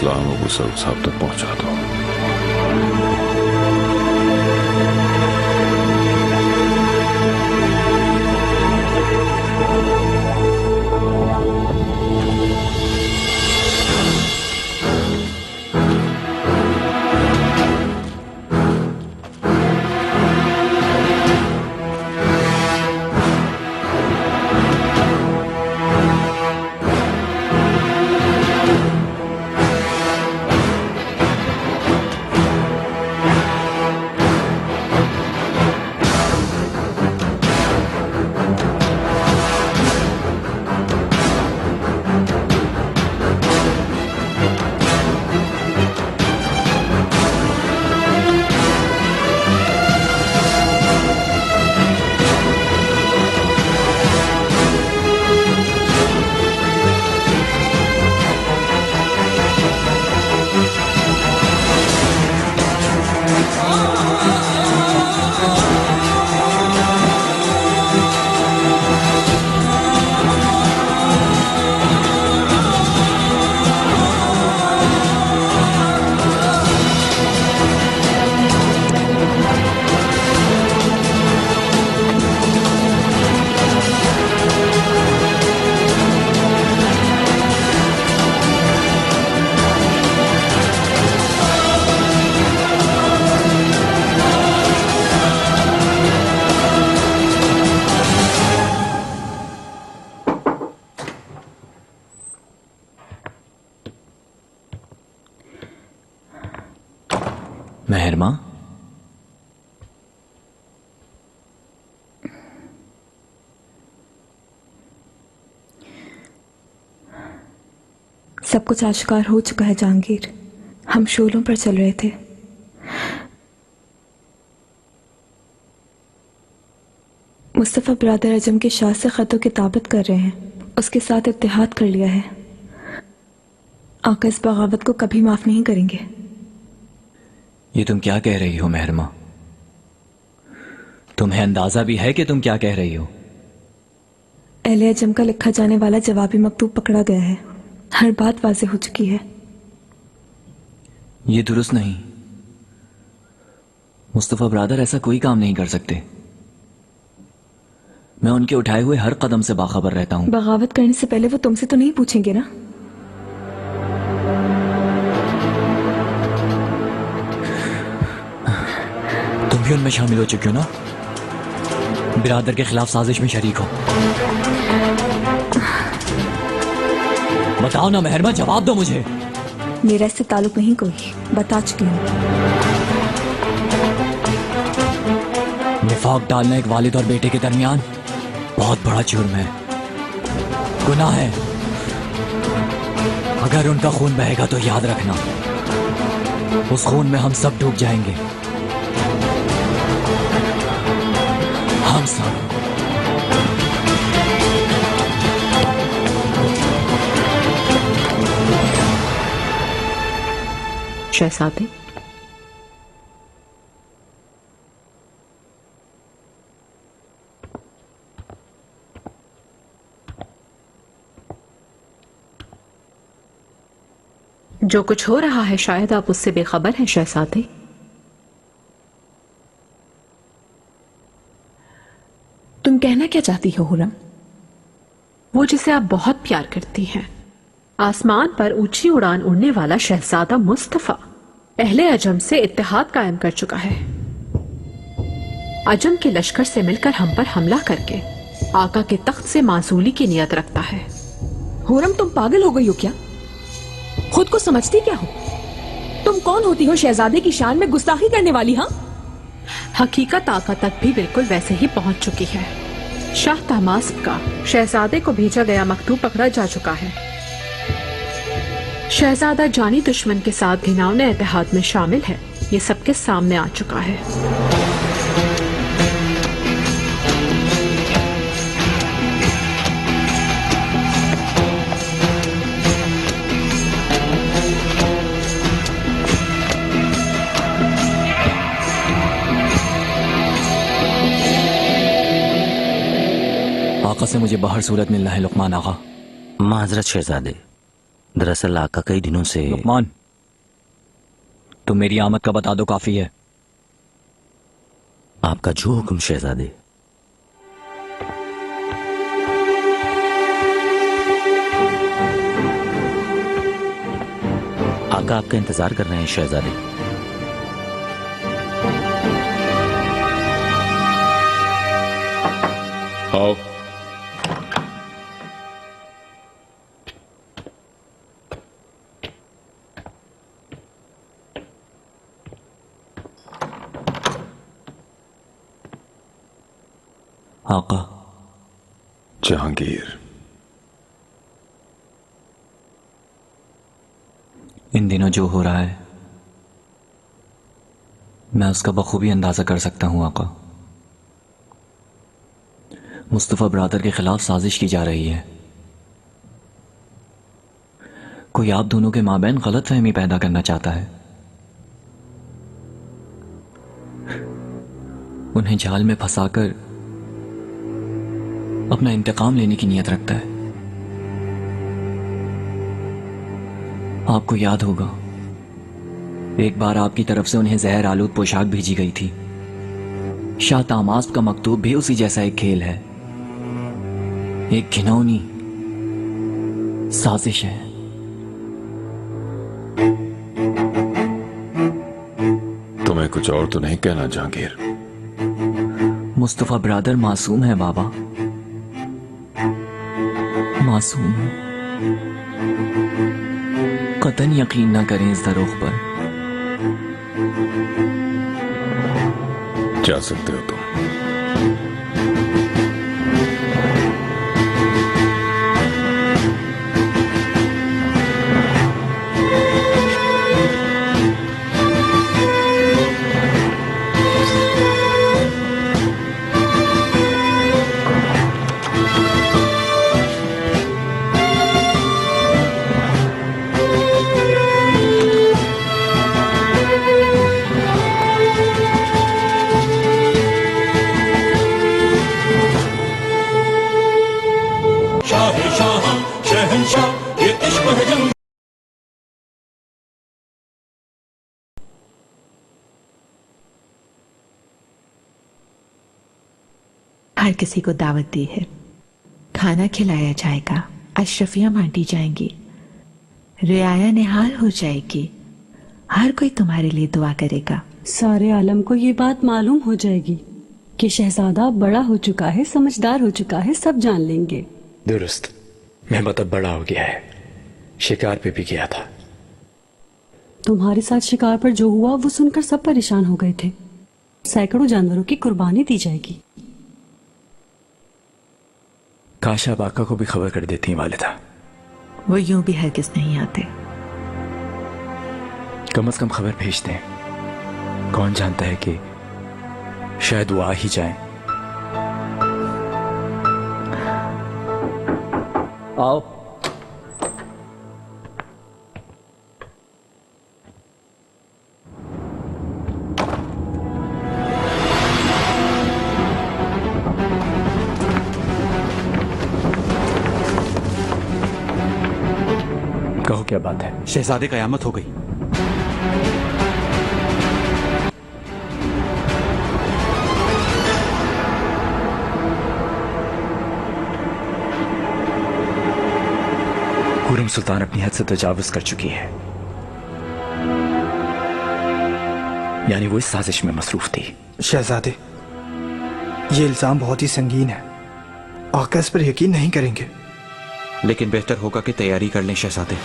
इस्लाम अबू सऊद साहब तक पहुंचा दो। मेहरमा, सब कुछ आश्कार हो चुका है जहांगीर। हम शोलों पर चल रहे थे। मुस्तफा ब्रादर अजम के शाह से खतों किताबत कर रहे हैं। उसके साथ इत्तेहाद कर लिया है। आका इस बगावत को कभी माफ नहीं करेंगे। ये तुम क्या कह रही हो मेहरमा? तुम्हें अंदाजा भी है कि तुम क्या कह रही हो? अहले अजम का लिखा जाने वाला जवाबी मकतूब पकड़ा गया है। हर बात वाज़ेह हो चुकी है। ये दुरुस्त नहीं। मुस्तफा ब्रादर ऐसा कोई काम नहीं कर सकते। मैं उनके उठाए हुए हर कदम से बाखबर रहता हूं। बगावत करने से पहले वो तुमसे तो नहीं पूछेंगे ना? तुम भी उनमें शामिल हो चुके हो ना? बिरादर के खिलाफ साजिश में शरीक हो। बताओ ना मेहरमा, जवाब दो मुझे। मेरा इससे ताल्लुक नहीं कोई, बता चुकी हूँ। निफाक डालना एक वालिद और बेटे के दरमियान बहुत बड़ा जुर्म है, गुनाह है। अगर उनका खून बहेगा तो याद रखना, उस खून में हम सब डूब जाएंगे। हम सब। शहजादे, जो कुछ हो रहा है शायद आप उससे बेखबर हैं शहजादे। तुम कहना क्या चाहती हो हुरम? वो जिसे आप बहुत प्यार करती हैं, आसमान पर ऊंची उड़ान उड़ने वाला शहजादा मुस्तफा अहले अजम से इत्तेहाद कायम कर चुका है। अजम के लश्कर से मिलकर हम पर हमला करके आका के तख्त से मासूली की नियत रखता है। हुरम, तुम पागल हो गई हो क्या? खुद को समझती क्या हो? तुम कौन होती हो शहजादे की शान में गुस्ताखी करने वाली? हाँ, हकीकत आका तक भी बिल्कुल वैसे ही पहुंच चुकी है। शाह तहमास्प का शहजादे को भेजा गया मकतूब पकड़ा जा चुका है। शहजादा जानी दुश्मन के साथ घिनौने इत्तेहाद में शामिल है। ये सबके सामने आ चुका है। आका से मुझे बाहर सूरत मिलना है लुकमान आगा। माजरत शहजादे, दरअसल आका कई दिनों से। लुकमान, तुम मेरी आमद का बता दो, काफी है। आपका जो हुक्म शहजादे। आका आपका इंतजार कर रहे हैं शहजादे। आओ। आका। जहांगीर, इन दिनों जो हो रहा है मैं उसका बखूबी अंदाजा कर सकता हूं आका। मुस्तफा ब्रादर के खिलाफ साजिश की जा रही है। कोई आप दोनों के माबैन गलतफहमी पैदा करना चाहता है। उन्हें जाल में फंसाकर अपना इंतकाम लेने की नीयत रखता है। आपको याद होगा, एक बार आपकी तरफ से उन्हें जहर आलूद पोशाक भेजी गई थी। शाह तामास्प का मकतूब भी उसी जैसा एक खेल है, एक घिनौनी साजिश है। तुम्हें कुछ और तो नहीं कहना जहांगीर? मुस्तफा ब्रादर मासूम है बाबा, मासूम है। कतन यकीन ना करें इस दरोख पर। जा सकते हो तुम। हर किसी को दावत दी है, खाना खिलाया जाएगा, अशरफियां बांटी जाएंगी, रियाया निहाल हो जाएगी, हर कोई तुम्हारे लिए दुआ करेगा। सारे आलम को ये बात मालूम हो जाएगी कि शहजादा बड़ा हो चुका है, समझदार हो चुका है, सब जान लेंगे। दुरुस्त, मेहमत अब बड़ा हो गया है, शिकार पे भी गया था। तुम्हारे साथ शिकार पर जो हुआ वो सुनकर सब परेशान हो गए थे। सैकड़ों जानवरों की कुर्बानी दी जाएगी। काश आप आका को भी खबर कर देती वालिदा। वो यूं भी हरगिज नहीं आते। कम से कम खबर भेज दें। कौन जानता है कि शायद वो आ ही जाए। आओ। कहो क्या बात है? शहजादे कयामत हो गई। खुर्रम सुल्तान अपनी हद से तजावुज कर चुकी है, यानी वो इस साजिश में मसरूफ थी। शहजादे, ये इल्जाम बहुत ही संगीन है। आका इस पर यकीन नहीं करेंगे। लेकिन बेहतर होगा कि तैयारी कर लें शहजादे।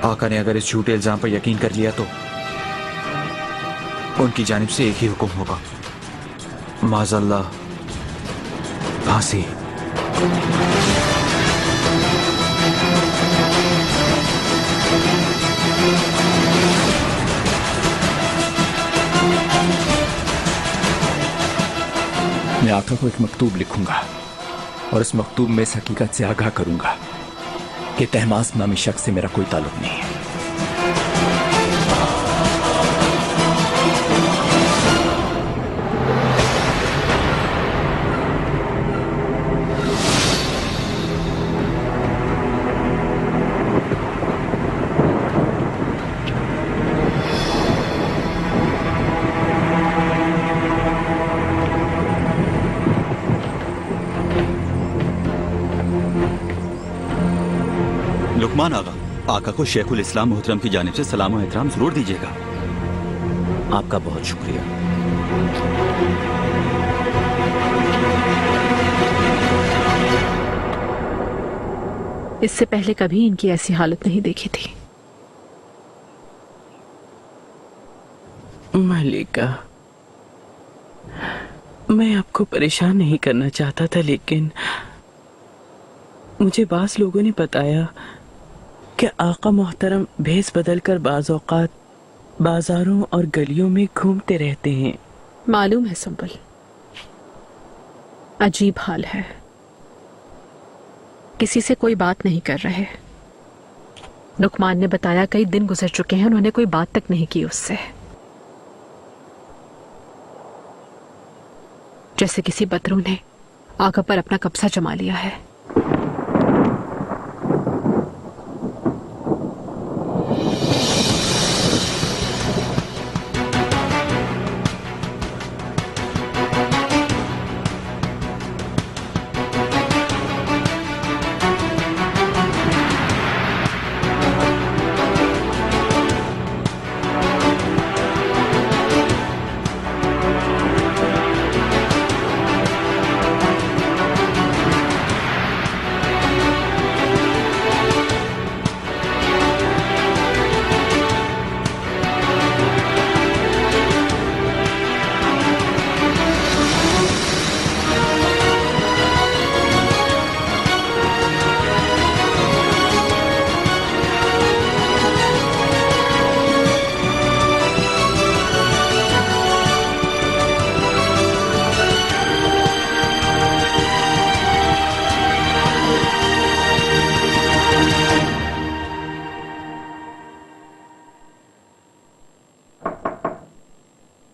आका ने अगर इस झूठे इल्जाम पर यकीन कर लिया तो उनकी जानिब से एक ही हुक्म होगा, माज़अल्लाह फांसी। मैं आका को एक मकतूब लिखूंगा और इस मकतूब में इस हकीकत से आगाह करूंगा कि तहमास नामी शख्स से मेरा कोई ताल्लुक नहीं है। लुकमान आगा, आका को शेखुल इस्लाम मोहतरम की जानिब से सलाम और एहतराम जरूर दीजिएगा। आपका बहुत शुक्रिया। इससे पहले कभी इनकी ऐसी हालत नहीं देखी थी। मालिका, मैं आपको परेशान नहीं करना चाहता था, लेकिन मुझे बास लोगों ने बताया कि आका मोहतरम भेस बदल कर बाज़ औक़ात बाजारों और गलियों में घूमते रहते हैं। मालूम है संबल, अजीब हाल है। किसी से कोई बात नहीं कर रहे। लुकमान ने बताया कई दिन गुजर चुके हैं, उन्होंने कोई बात तक नहीं की उससे। जैसे किसी बदरू ने आका पर अपना कब्जा जमा लिया है।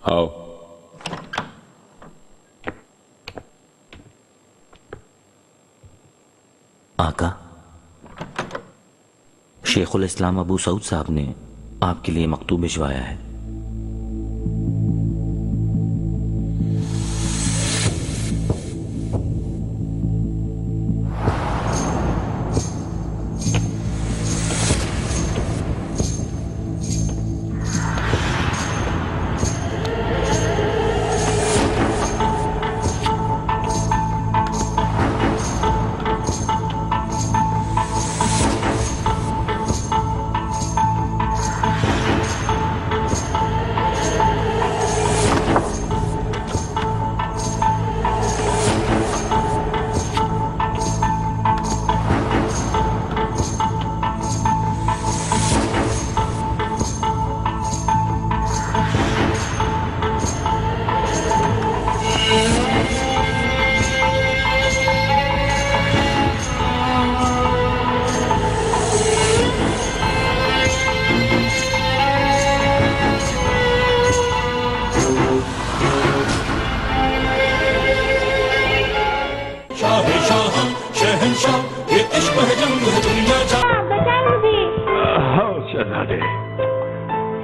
आओ। आका, शेखुल इस्लाम अबू सऊद साहब ने आपके लिए मकतूब भिजवाया है।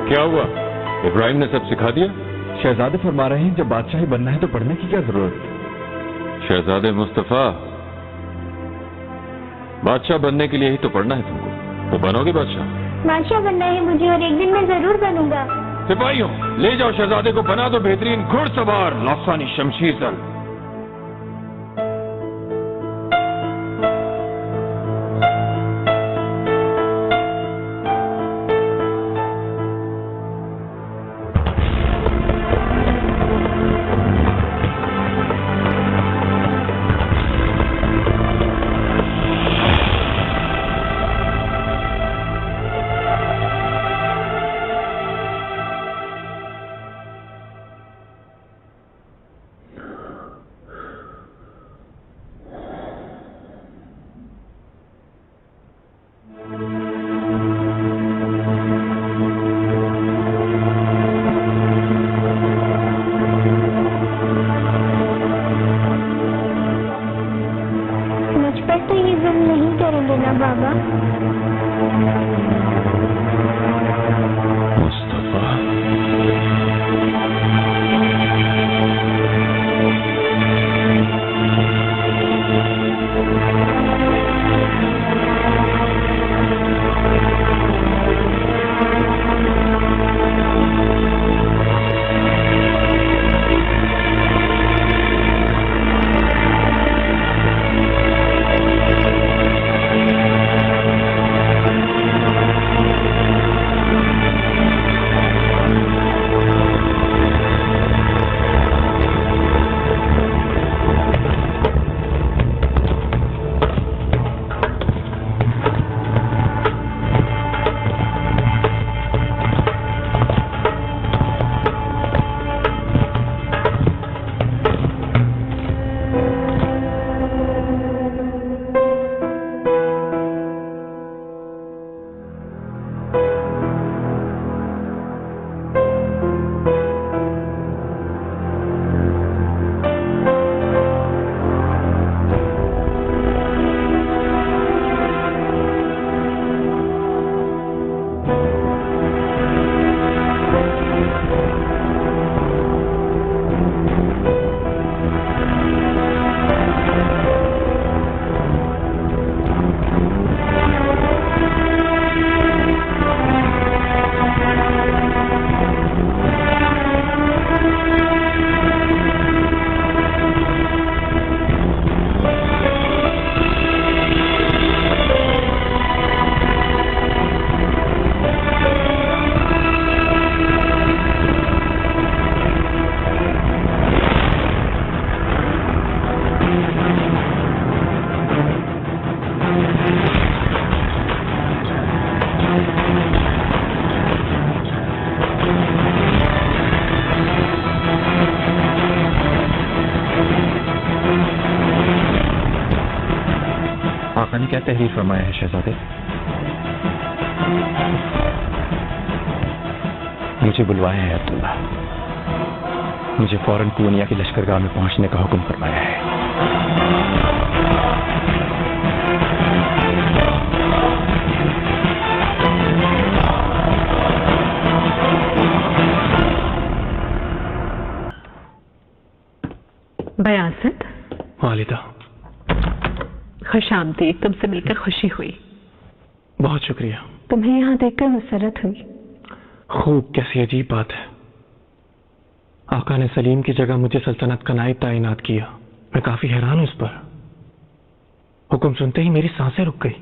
क्या हुआ? इब्राहिम ने सब सिखा दिया? शहजादे फरमा रहे हैं जब बादशाही बनना है तो पढ़ने की क्या जरूरत? शहजादे मुस्तफा, बादशाह बनने के लिए ही तो पढ़ना है तुमको। तो बनोगे बादशाह? बादशाह बनना है मुझे और एक दिन मैं जरूर बनूंगा। सिपाहियों, ले जाओ शहजादे को, बना दो बेहतरीन घुड़सवार, लासानी शमशीर दल। आका ने क्या तहरीर फरमाया है शहजादे? मुझे बुलवाया है अब्दुल्ला। मुझे फौरन पूनिया की लश्करगाह में पहुंचने का हुक्म फरमाया है। बयासत, वालिदा, खुशामदीद। तुमसे मिलकर खुशी हुई। बहुत शुक्रिया। तुम्हें यहाँ देखकर मसरत हुई। खूब, कैसी अजीब बात है। आका ने सलीम की जगह मुझे सल्तनत का नायब तैनात किया। मैं काफी हैरान हूं इस पर। हुक्म सुनते ही मेरी सांसें रुक गई।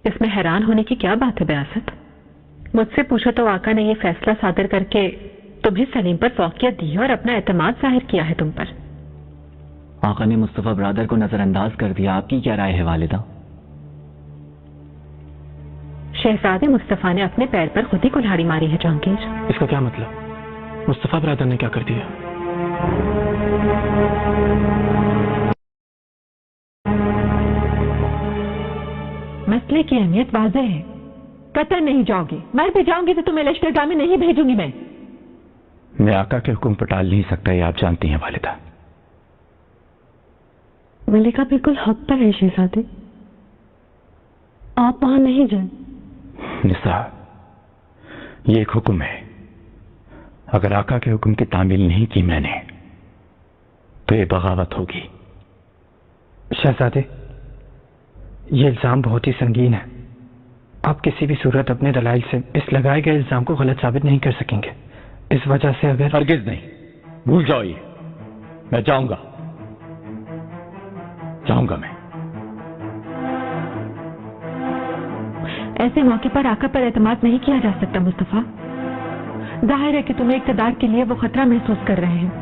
इसमें हैरान होने की क्या बात है बयासत? मुझसे पूछो तो आका ने यह फैसला सादर करके तुम्हें सलीम पर फौकियत दी है और अपना एतमाद जाहिर किया है तुम पर। आका ने मुस्तफा ब्रादर को नजरअंदाज कर दिया। आपकी क्या राय है वालिदा? शहजादे मुस्तफा ने अपने पैर पर खुद ही कुल्हाड़ी मारी है जहांगीर। इसका क्या मतलब? मुस्तफा ब्रादर ने क्या कर दिया? मसले की अहमियत वाज़ेह है। कतई नहीं जाओगी। मैं भी जाऊंगी तो तुम्हें लश्करगाह में नहीं भेजूंगी। मैं आका के हुक्म पर टाल नहीं सकता, ये आप जानती हैं वालिदा। मलिका बिल्कुल हक पर है शहजादे, आप वहां नहीं जाए। निसा, ये एक हुक्म है। अगर आका के हुक्म की तामील नहीं की मैंने तो ये बगावत होगी। शहजादे, ये इल्जाम बहुत ही संगीन है। आप किसी भी सूरत अपने दलाइल से इस लगाए गए इल्जाम को गलत साबित नहीं कर सकेंगे। इस वजह से अगर हरगिज नहीं, भूल जाओ ये। मैं जाऊंगा मैं। ऐसे मौके पर आका पर एतमाद नहीं किया जा सकता मुस्तफा। जाहिर है कि तुम्हें इक़्तिदार के लिए वो खतरा महसूस कर रहे हैं।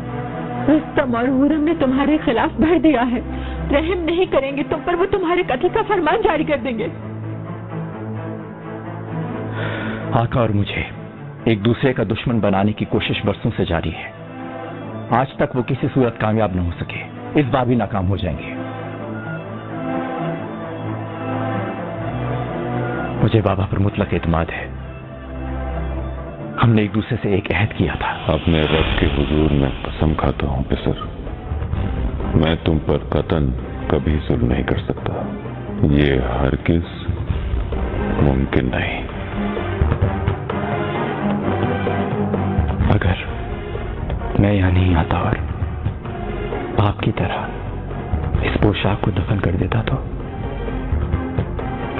रुस्तम और हुरम ने तुम्हारे खिलाफ भर दिया है। रहम नहीं करेंगे तुम पर, वो तुम्हारे कत्ल का फरमान जारी कर देंगे। आका और मुझे एक दूसरे का दुश्मन बनाने की कोशिश बरसों से जारी है। आज तक वो किसी सूरत कामयाब न हो सके, इस बार भी नाकाम हो जाएंगे। मुझे बाबा पर मुतलक एतमाद है। हमने एक दूसरे से एक अहद किया था। अपने रब के हुजूर में कसम खाता हूं पिसर, मैं तुम पर कतन कभी जुल्म नहीं कर सकता। ये हरगिज मुमकिन नहीं। अगर मैं यहां नहीं आता और आपकी तरह इस पोशाक को दफन कर देता तो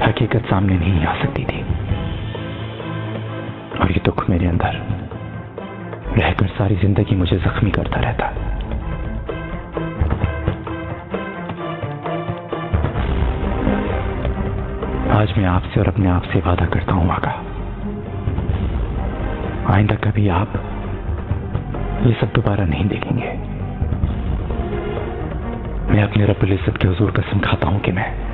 हकीकत सामने नहीं आ सकती थी, और ये दुख मेरे अंदर रहकर सारी जिंदगी मुझे जख्मी करता रहता। आज मैं आपसे और अपने आप से वादा करता हूं आका, आइंदा कभी आप ये सब दोबारा नहीं देखेंगे। मैं अपने रब्बुल इज्जत के हुजूर कसम खाता हूं कि मैं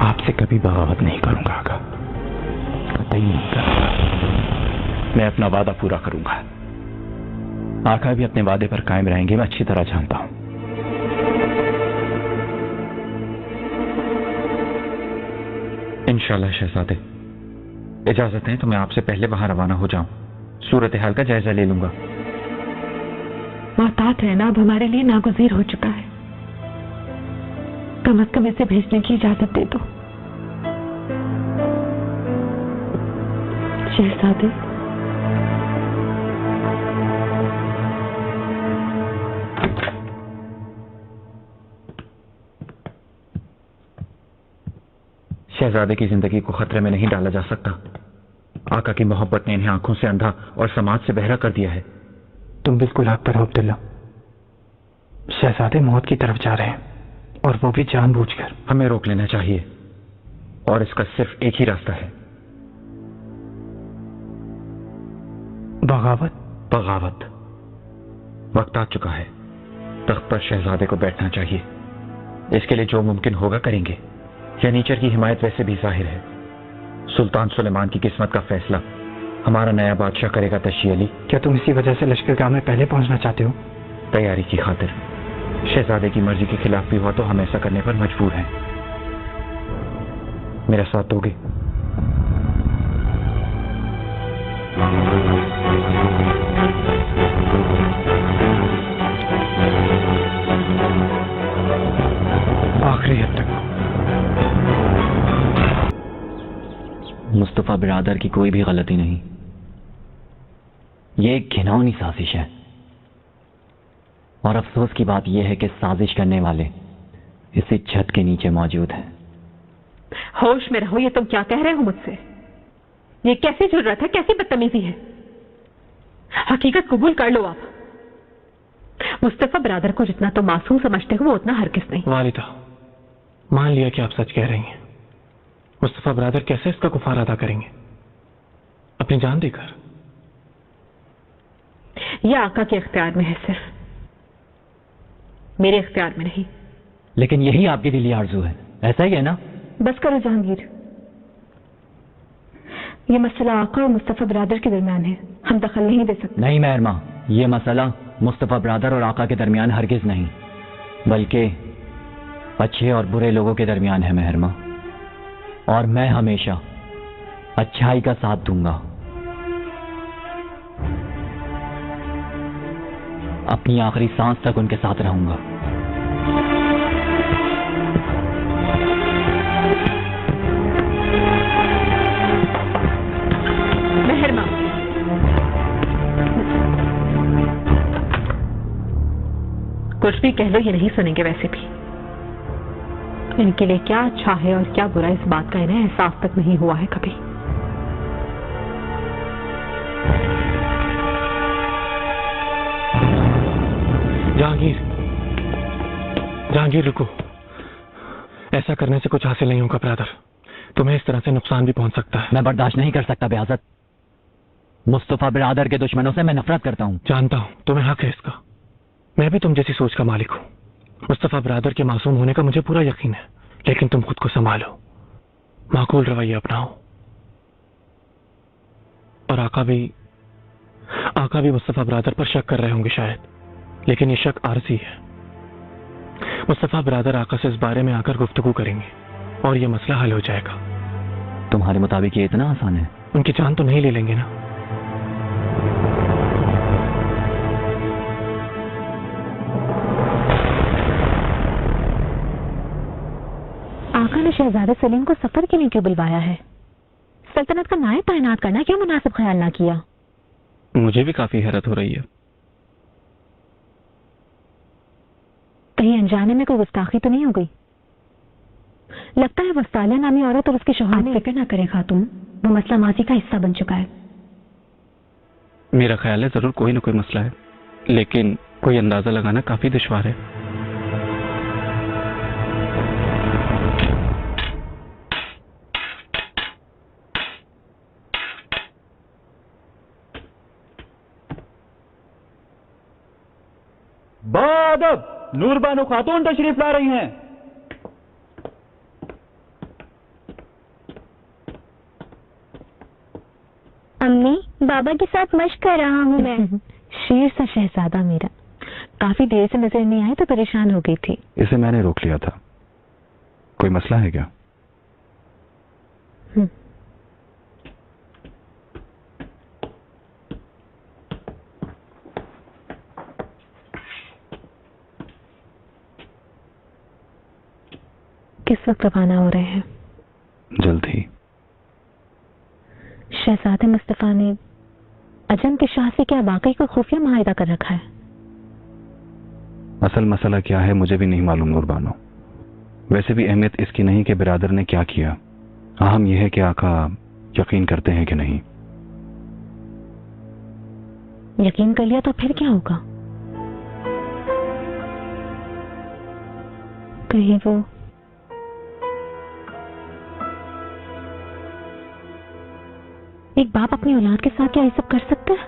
आपसे कभी बगावत नहीं करूंगा आका, कतई नहीं करूंगा। मैं अपना वादा पूरा करूंगा। आका भी अपने वादे पर कायम रहेंगे, मैं अच्छी तरह जानता हूं। इंशाल्लाह शहजादे, इजाजत है तो मैं आपसे पहले वहां रवाना हो जाऊं, सूरत हाल का जायजा ले लूंगा। मोहतात रहना अब हमारे लिए नागुज़ीर हो चुका है। कम से कम इसे भेजने की इजाजत दे दो। शहजादे, शहजादे की जिंदगी को खतरे में नहीं डाला जा सकता। आका की मोहब्बत ने इन्हें आंखों से अंधा और समाज से बहरा कर दिया है। तुम बिल्कुल हक पर हो अब्दुल्ला। शहजादे मौत की तरफ जा रहे हैं, और वो भी जानबूझकर। हमें रोक लेना चाहिए, और इसका सिर्फ एक ही रास्ता है, बगावत। बगावत। वक्त आ चुका है, तख्त पर शहजादे को बैठना चाहिए। इसके लिए जो मुमकिन होगा करेंगे। यनीचर की हिमायत वैसे भी जाहिर है। सुल्तान सुलेमान की किस्मत का फैसला हमारा नया बादशाह करेगा। तशी अली, क्या तुम इसी वजह से लश्करगाह में पहले पहुंचना चाहते हो? तैयारी की खातिर। शहजादे की मर्जी के खिलाफ भी हुआ तो हम ऐसा करने पर मजबूर हैं। मेरा साथ दोगे? आखिरी हद तक। मुस्तफा बिरादर की कोई भी गलती नहीं, ये एक घिनौनी साजिश है। और अफसोस की बात यह है कि साजिश करने वाले इसी छत के नीचे मौजूद हैं। होश में रहो, ये तुम क्या कह रहे हो मुझसे? ये कैसी जरूरत है, कैसी बदतमीजी है? हकीकत कबूल कर लो आप। मुस्तफा बिरादर को जितना तुम मासूम समझते हो वो उतना हरगिज़ नहीं। वालिदा, मान लिया कि आप सच कह रही हैं। मुस्तफा बिरादर कैसे इसका कुफार अदा करेंगे? अपनी जान देकर? यह आका के इख्तियार में है, सिर्फ मेरे इख्तियार में नहीं। लेकिन यही आपकी दिली आरज़ू है, ऐसा ही है ना? बस करो जहांगीर, यह मसला आका और मुस्तफा बिरादर के दरमियान है, हम दखल नहीं दे सकते। नहीं महरमा, यह मसला मुस्तफा बिरादर और आका के दरमियान हरगिज़ नहीं, बल्कि अच्छे और बुरे लोगों के दरमियान है महरमा। और मैं हमेशा अच्छाई का साथ दूंगा, अपनी आखिरी सांस तक उनके साथ रहूंगा। महरमा, कुछ भी कह लो, ये नहीं सुनेंगे। वैसे भी इनके लिए क्या अच्छा है और क्या बुरा, इस बात का इन्हें एहसास तक नहीं हुआ है कभी। जहांगीर रुको, ऐसा करने से कुछ हासिल नहीं होगा ब्रदर, तुम्हें इस तरह से नुकसान भी पहुंच सकता है। मैं बर्दाश्त नहीं कर सकता बेअज़त। मुस्तफा बिरादर के दुश्मनों से मैं नफरत करता हूं। जानता हूं, तुम्हें हक है इसका। मैं भी तुम जैसी सोच का मालिक हूं। मुस्तफा बिरादर के मासूम होने का मुझे पूरा यकीन है, लेकिन तुम खुद को संभालो, माकूल रवैया अपनाओ। और आका भी मुस्तफा बिरादर पर शक कर रहे होंगे शायद, लेकिन ये शक आरजी है। मुस्तफा बिरादर आका से इस बारे में आकर गुफ्तगू करेंगे और ये मसला हल हो जाएगा। तुम्हारे मुताबिक ये इतना आसान है? उनकी जान तो नहीं ले लेंगे ना? आका ने शहजादे सलीम को सफर के लिए क्यों बुलवाया है? सल्तनत का नायब तैनात करना क्यों मुनासिब ख्याल ना किया? मुझे भी काफी हैरत हो रही है। कहीं अनजाने में कोई गुस्ताखी तो नहीं हो गई? लगता है वस्तालिया नामी औरत और उसके शौहर ने। फिक्र ना करें खातून, वो मसला माजी का हिस्सा बन चुका है। मेरा ख्याल है जरूर कोई ना कोई मसला है, लेकिन कोई अंदाजा लगाना काफी दुश्वार है। बादब नूरबानो खातून तशरीफ ला रही हैं। अम्मी, बाबा के साथ मश्क कर रहा हूँ मैं। शेर सा शहजादा मेरा, काफी देर से नजर नहीं आई तो परेशान हो गई थी। इसे मैंने रोक लिया था। कोई मसला है क्या? किस वक्त रवाना हो रहे हैं? जल्द ही। शहजादे मुस्तफा ने अजम के शाह से क्या वाकई को खुफिया मुआहिदा कर रखा है? असल मसला क्या है मुझे भी नहीं मालूम नूरबानो। वैसे भी अहमियत इसकी नहीं कि बिरादर ने क्या किया, अहम यह है कि आका यकीन करते हैं कि नहीं। यकीन कर लिया तो फिर क्या होगा? कहीं वो एक बाप अपनी औलाद के साथ क्या ये सब कर सकता है?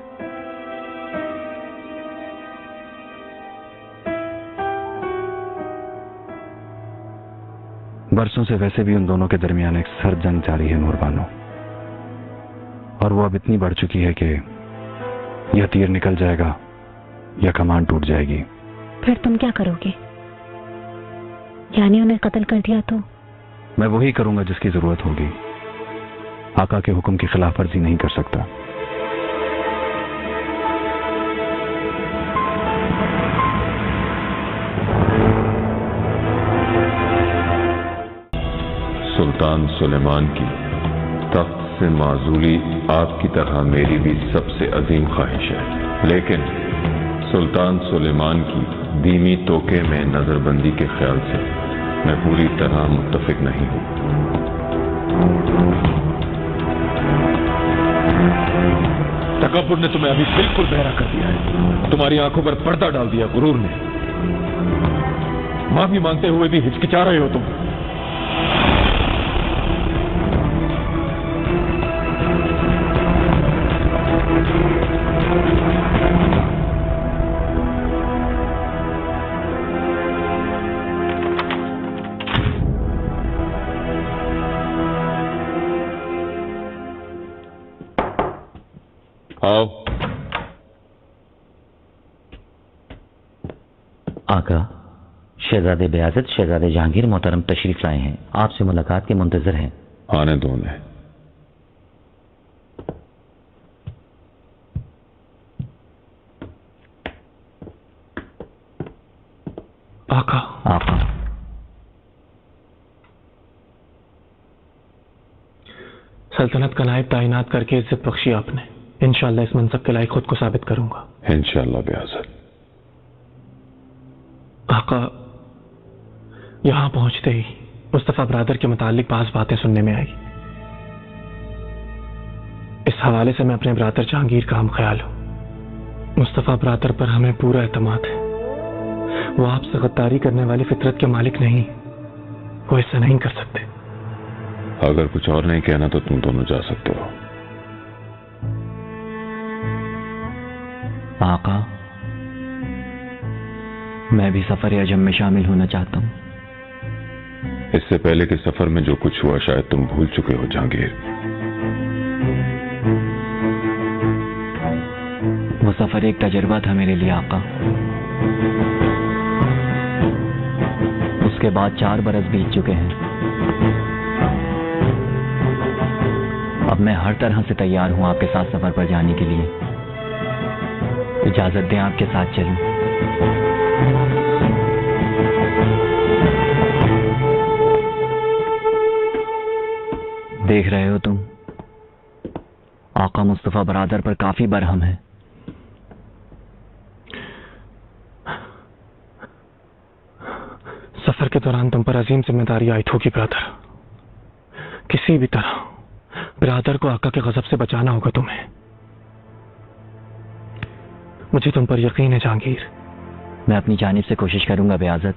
बरसों से वैसे भी उन दोनों के दरमियान एक सर्द जंग जारी है नूरबानो, और वो अब इतनी बढ़ चुकी है कि यह तीर निकल जाएगा या कमान टूट जाएगी। फिर तुम क्या करोगे? यानी उन्हें कत्ल कर दिया तो? मैं वही करूंगा जिसकी जरूरत होगी। आका के हुक्म की खिलाफ वर्जी नहीं कर सकता। सुल्तान सुलेमान की तख्त से माजूली आपकी तरह मेरी भी सबसे अजीम ख्वाहिश है, लेकिन सुल्तान सुलेमान की धीमी तोके में नजरबंदी के ख्याल से मैं पूरी तरह मुत्तफिक नहीं हूं। तकब्बुर ने तुम्हें अभी बिल्कुल बहरा कर दिया है। तुम्हारी आंखों पर पर्दा डाल दिया गुरूर ने। माफी मांगते हुए भी हिचकिचा रहे हो तुम। आओ। आका, शहजादे बेआज़त शहजादे जहांगीर मोहतरम तशरीफ लाए हैं, आपसे मुलाकात के मुंतजर हैं। आने दो उन्हें। आका। आका। सल्तनत का नायब ताइनात करके इज्जत बख्शी आपने। इंशाअल्लाह इस मनसब के लायक खुद को साबित करूंगा। इंशाअल्लाह बेआज़त। आका, यहां पहुंचते ही मुस्तफा ब्रादर के मुतालिक बाज बातें सुनने में आई। इस हवाले से मैं अपने ब्रादर जहांगीर का हम ख्याल हूं। मुस्तफा ब्रादर पर हमें पूरा एतमाद है। वो आपसे गद्दारी करने वाली फितरत के मालिक नहीं, वो ऐसा नहीं कर सकते। अगर कुछ और नहीं कहना तो तुम दोनों जा सकते हो। आका, मैं भी सफर अजम में शामिल होना चाहता हूं। इससे पहले के सफर में जो कुछ हुआ शायद तुम भूल चुके हो जहांगीर। वो सफर एक तजुर्बा था मेरे लिए आका। उसके बाद 4 बरस बीत चुके हैं। अब मैं हर तरह से तैयार हूं आपके साथ सफर पर जाने के लिए। इजाजत दें आपके साथ चलूं। देख रहे हो तुम, आका मुस्तफा बरादर पर काफी बरहम है। सफर के दौरान तुम पर अजीम जिम्मेदारी आयद होगी ब्रादर। किसी भी तरह ब्रादर को आका के गजब से बचाना होगा तुम्हें। मुझे तुम पर यकीन है जहांगीर। मैं अपनी जानिब से कोशिश करूंगा बेआज़त,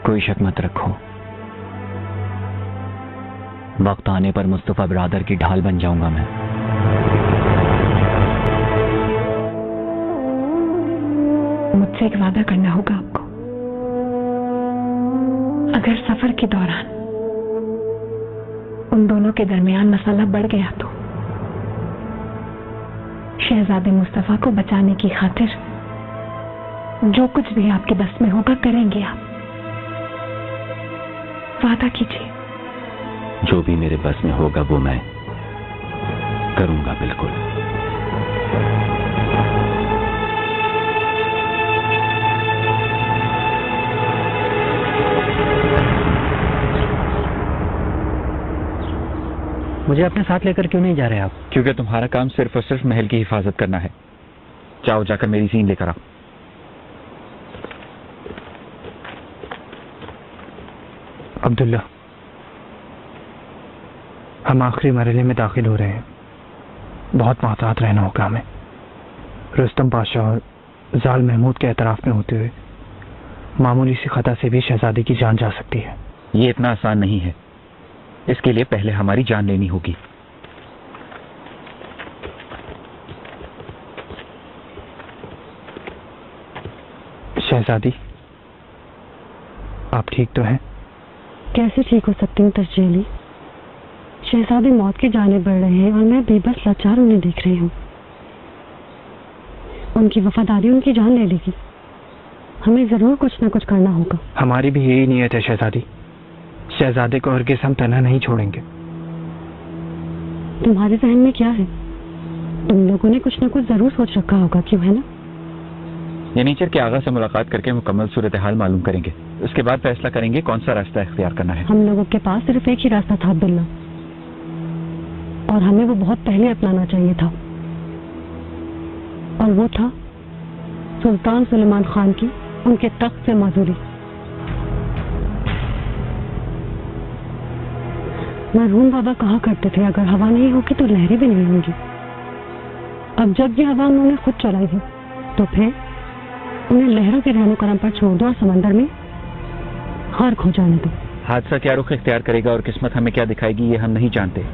कोई शक मत रखो। वक्त आने पर मुस्तफा ब्रादर की ढाल बन जाऊंगा मैं। मुझसे एक वादा करना होगा आपको। अगर सफर के दौरान उन दोनों के दरमियान मसला बढ़ गया तो शहजादे मुस्तफा को बचाने की खातिर जो कुछ भी आपके बस में होगा करेंगे आप। वादा कीजिए। जो भी मेरे बस में होगा वो मैं करूंगा बिल्कुल। मुझे अपने साथ लेकर क्यों नहीं जा रहे आप? क्योंकि तुम्हारा काम सिर्फ और सिर्फ महल की हिफाजत करना है। जाओ जाकर मेरी सीन लेकर आओ। अब्दुल्ला, हम आखिरी मरहले में दाखिल हो रहे हैं। बहुत मोहतात रहना होगा हमें। रुस्तम बादशाह और जाल महमूद के एतराफ में होते हुए मामूली सी खता से भी शहजादी की जान जा सकती है। ये इतना आसान नहीं है। इसके लिए पहले हमारी जान लेनी होगी। शहजादी, आप ठीक तो हैं? कैसे ठीक हो सकती हूँ तर्जेली? शहजादे मौत की जाने बढ़ रहे हैं और मैं बेबस लाचार उन्हें देख रही हूँ। उनकी वफादारी उनकी जान ले लेगी। हमें जरूर कुछ न कुछ करना होगा। हमारी भी यही नीयत है शहजादी। शहजादे को हरगिज़ हम तन्हा नहीं छोड़ेंगे। तुम्हारे जहन में क्या है? तुम लोगों ने कुछ न कुछ जरूर सोच रखा होगा, क्यों है ना? ये नीचर के आगा से मुलाकात करके मुकम्मल सूरत हाल मालूम करेंगे। उसके बाद फैसला करेंगे कौन सा रास्ता इख्तियार करना है। हम लोगों के पास सिर्फ एक ही रास्ता था अब्दुल्ला, और हमें वो बहुत पहले अपनाना चाहिए था, और वो था सुल्तान सुलेमान खान की उनके तख्त से माजूरी। मरहूम बाबा कहा करते थे, अगर हवा नहीं होगी तो लहरें भी नहीं होंगी। अब जब ये हवा उन्होंने खुद चलाई है, तो फिर उन्हें लहरों के रहनो करम पर छोड़ दो और समंदर में गर्क हो जाने दो। हादसा क्या रुख इख्तियार करेगा और किस्मत हमें क्या दिखाएगी ये हम नहीं जानते,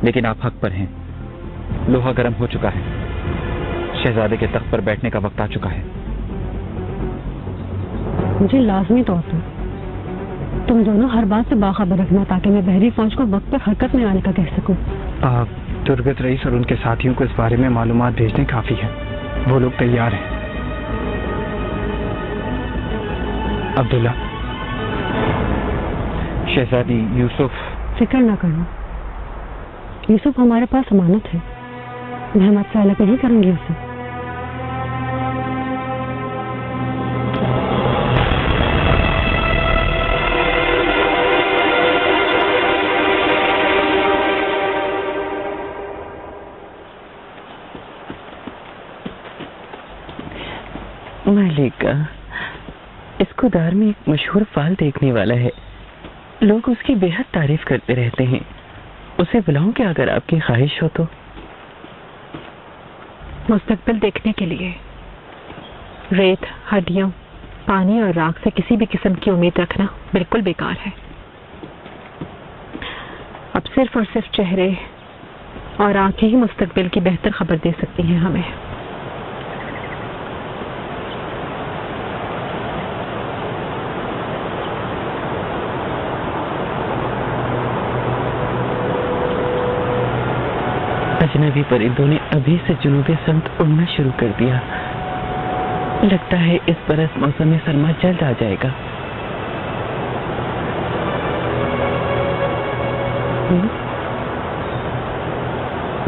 लेकिन आप हक पर हैं। लोहा गर्म हो चुका है, शहजादे के तख्त पर बैठने का वक्त आ चुका है। मुझे लाजमी तौर पर तुम दोनों हर बात से बाखबर रखना, ताकि मैं बहरी फौज को वक्त पर हरकत में आने का कह सकूं। दुर्गत रईस और उनके साथियों को इस बारे में मालूमात भेजने काफी है। वो लोग तैयार हैं। अब्दुल्ला, शहजादी यूसुफ। फिक्र ना करना, यूसुफ हमारे पास अमानत है। मैं हमद से अलग नहीं करूंगी उसे। मालिका, इस खुदार में एक मशहूर फाल देखने वाला है। लोग उसकी बेहद तारीफ करते रहते हैं। उसे बुलाऊं क्या अगर आपकी ख्वाहिश हो तो? मुस्तकबिल देखने के लिए रेत, हड्डियों, पानी और राख से किसी भी किस्म की उम्मीद रखना बिल्कुल बेकार है। अब सिर्फ और सिर्फ चेहरे और आंखें ही मुस्तकबिल की बेहतर खबर दे सकती हैं हमें। अजनबी परिंदों ने अभी से जुनूबी सम्त उड़ना शुरू कर दिया। लगता है इस बरस मौसम सरमा जल्द आ जाएगा।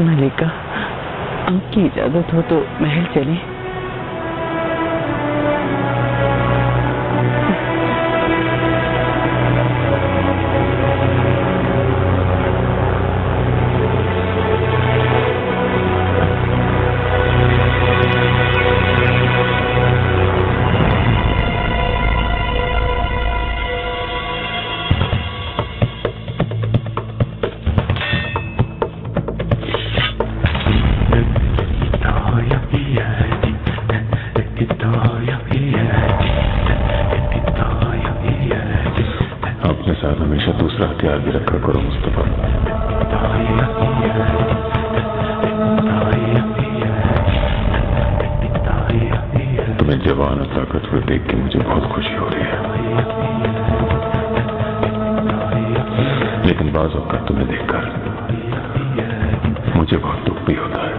मलिका, आपकी इजाजत हो तो महल चलें। अपने साथ हमेशा दूसरा हथियार भी रखा करो मुस्तफा। तुम्हें जवान और ताकतवर देख के मुझे बहुत खुशी हो रही है, लेकिन बाज़ औक़ात तुम्हें देखकर मुझे बहुत दुख भी होता है।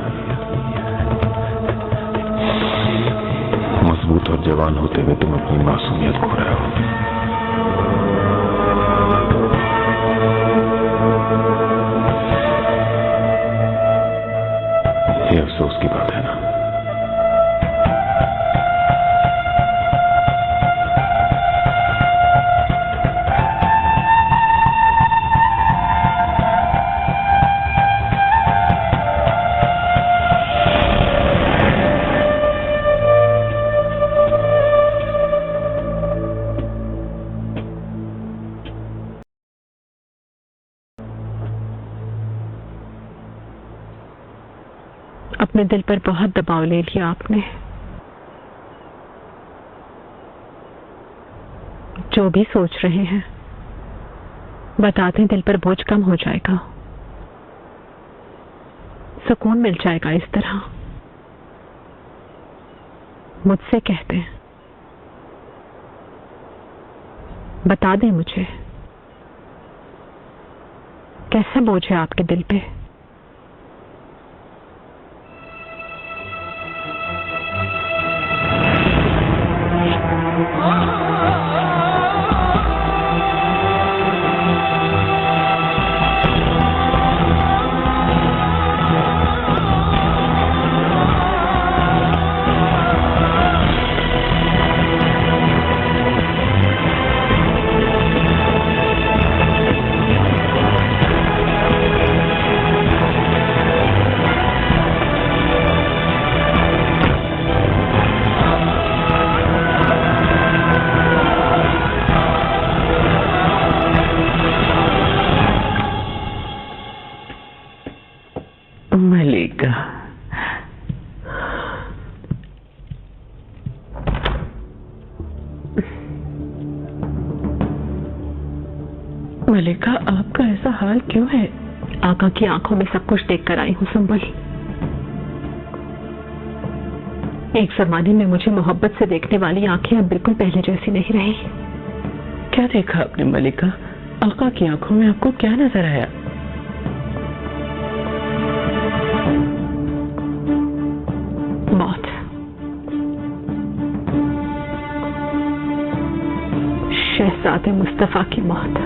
मजबूत और जवान होते हुए तुम अपनी मासूमियत खो रहे हो। ये अफसोस की बात है ना। अपने दिल पर बहुत दबाव ले लिया आपने। जो भी सोच रहे हैं बता दें, दिल पर बोझ कम हो जाएगा, सुकून मिल जाएगा। इस तरह मुझसे कहते हैं, बता दें मुझे कैसा बोझ है आपके दिल पे। मलिका, आपका ऐसा हाल क्यों है? आका की आंखों में सब कुछ देख कर आई हूँ संभल। एक जमाने में मुझे मोहब्बत से देखने वाली आंखें अब बिल्कुल पहले जैसी नहीं रही। क्या देखा आपने मलिका? आका की आंखों में आपको क्या नजर आया? मौत। शहजादे मुस्तफा की मौत।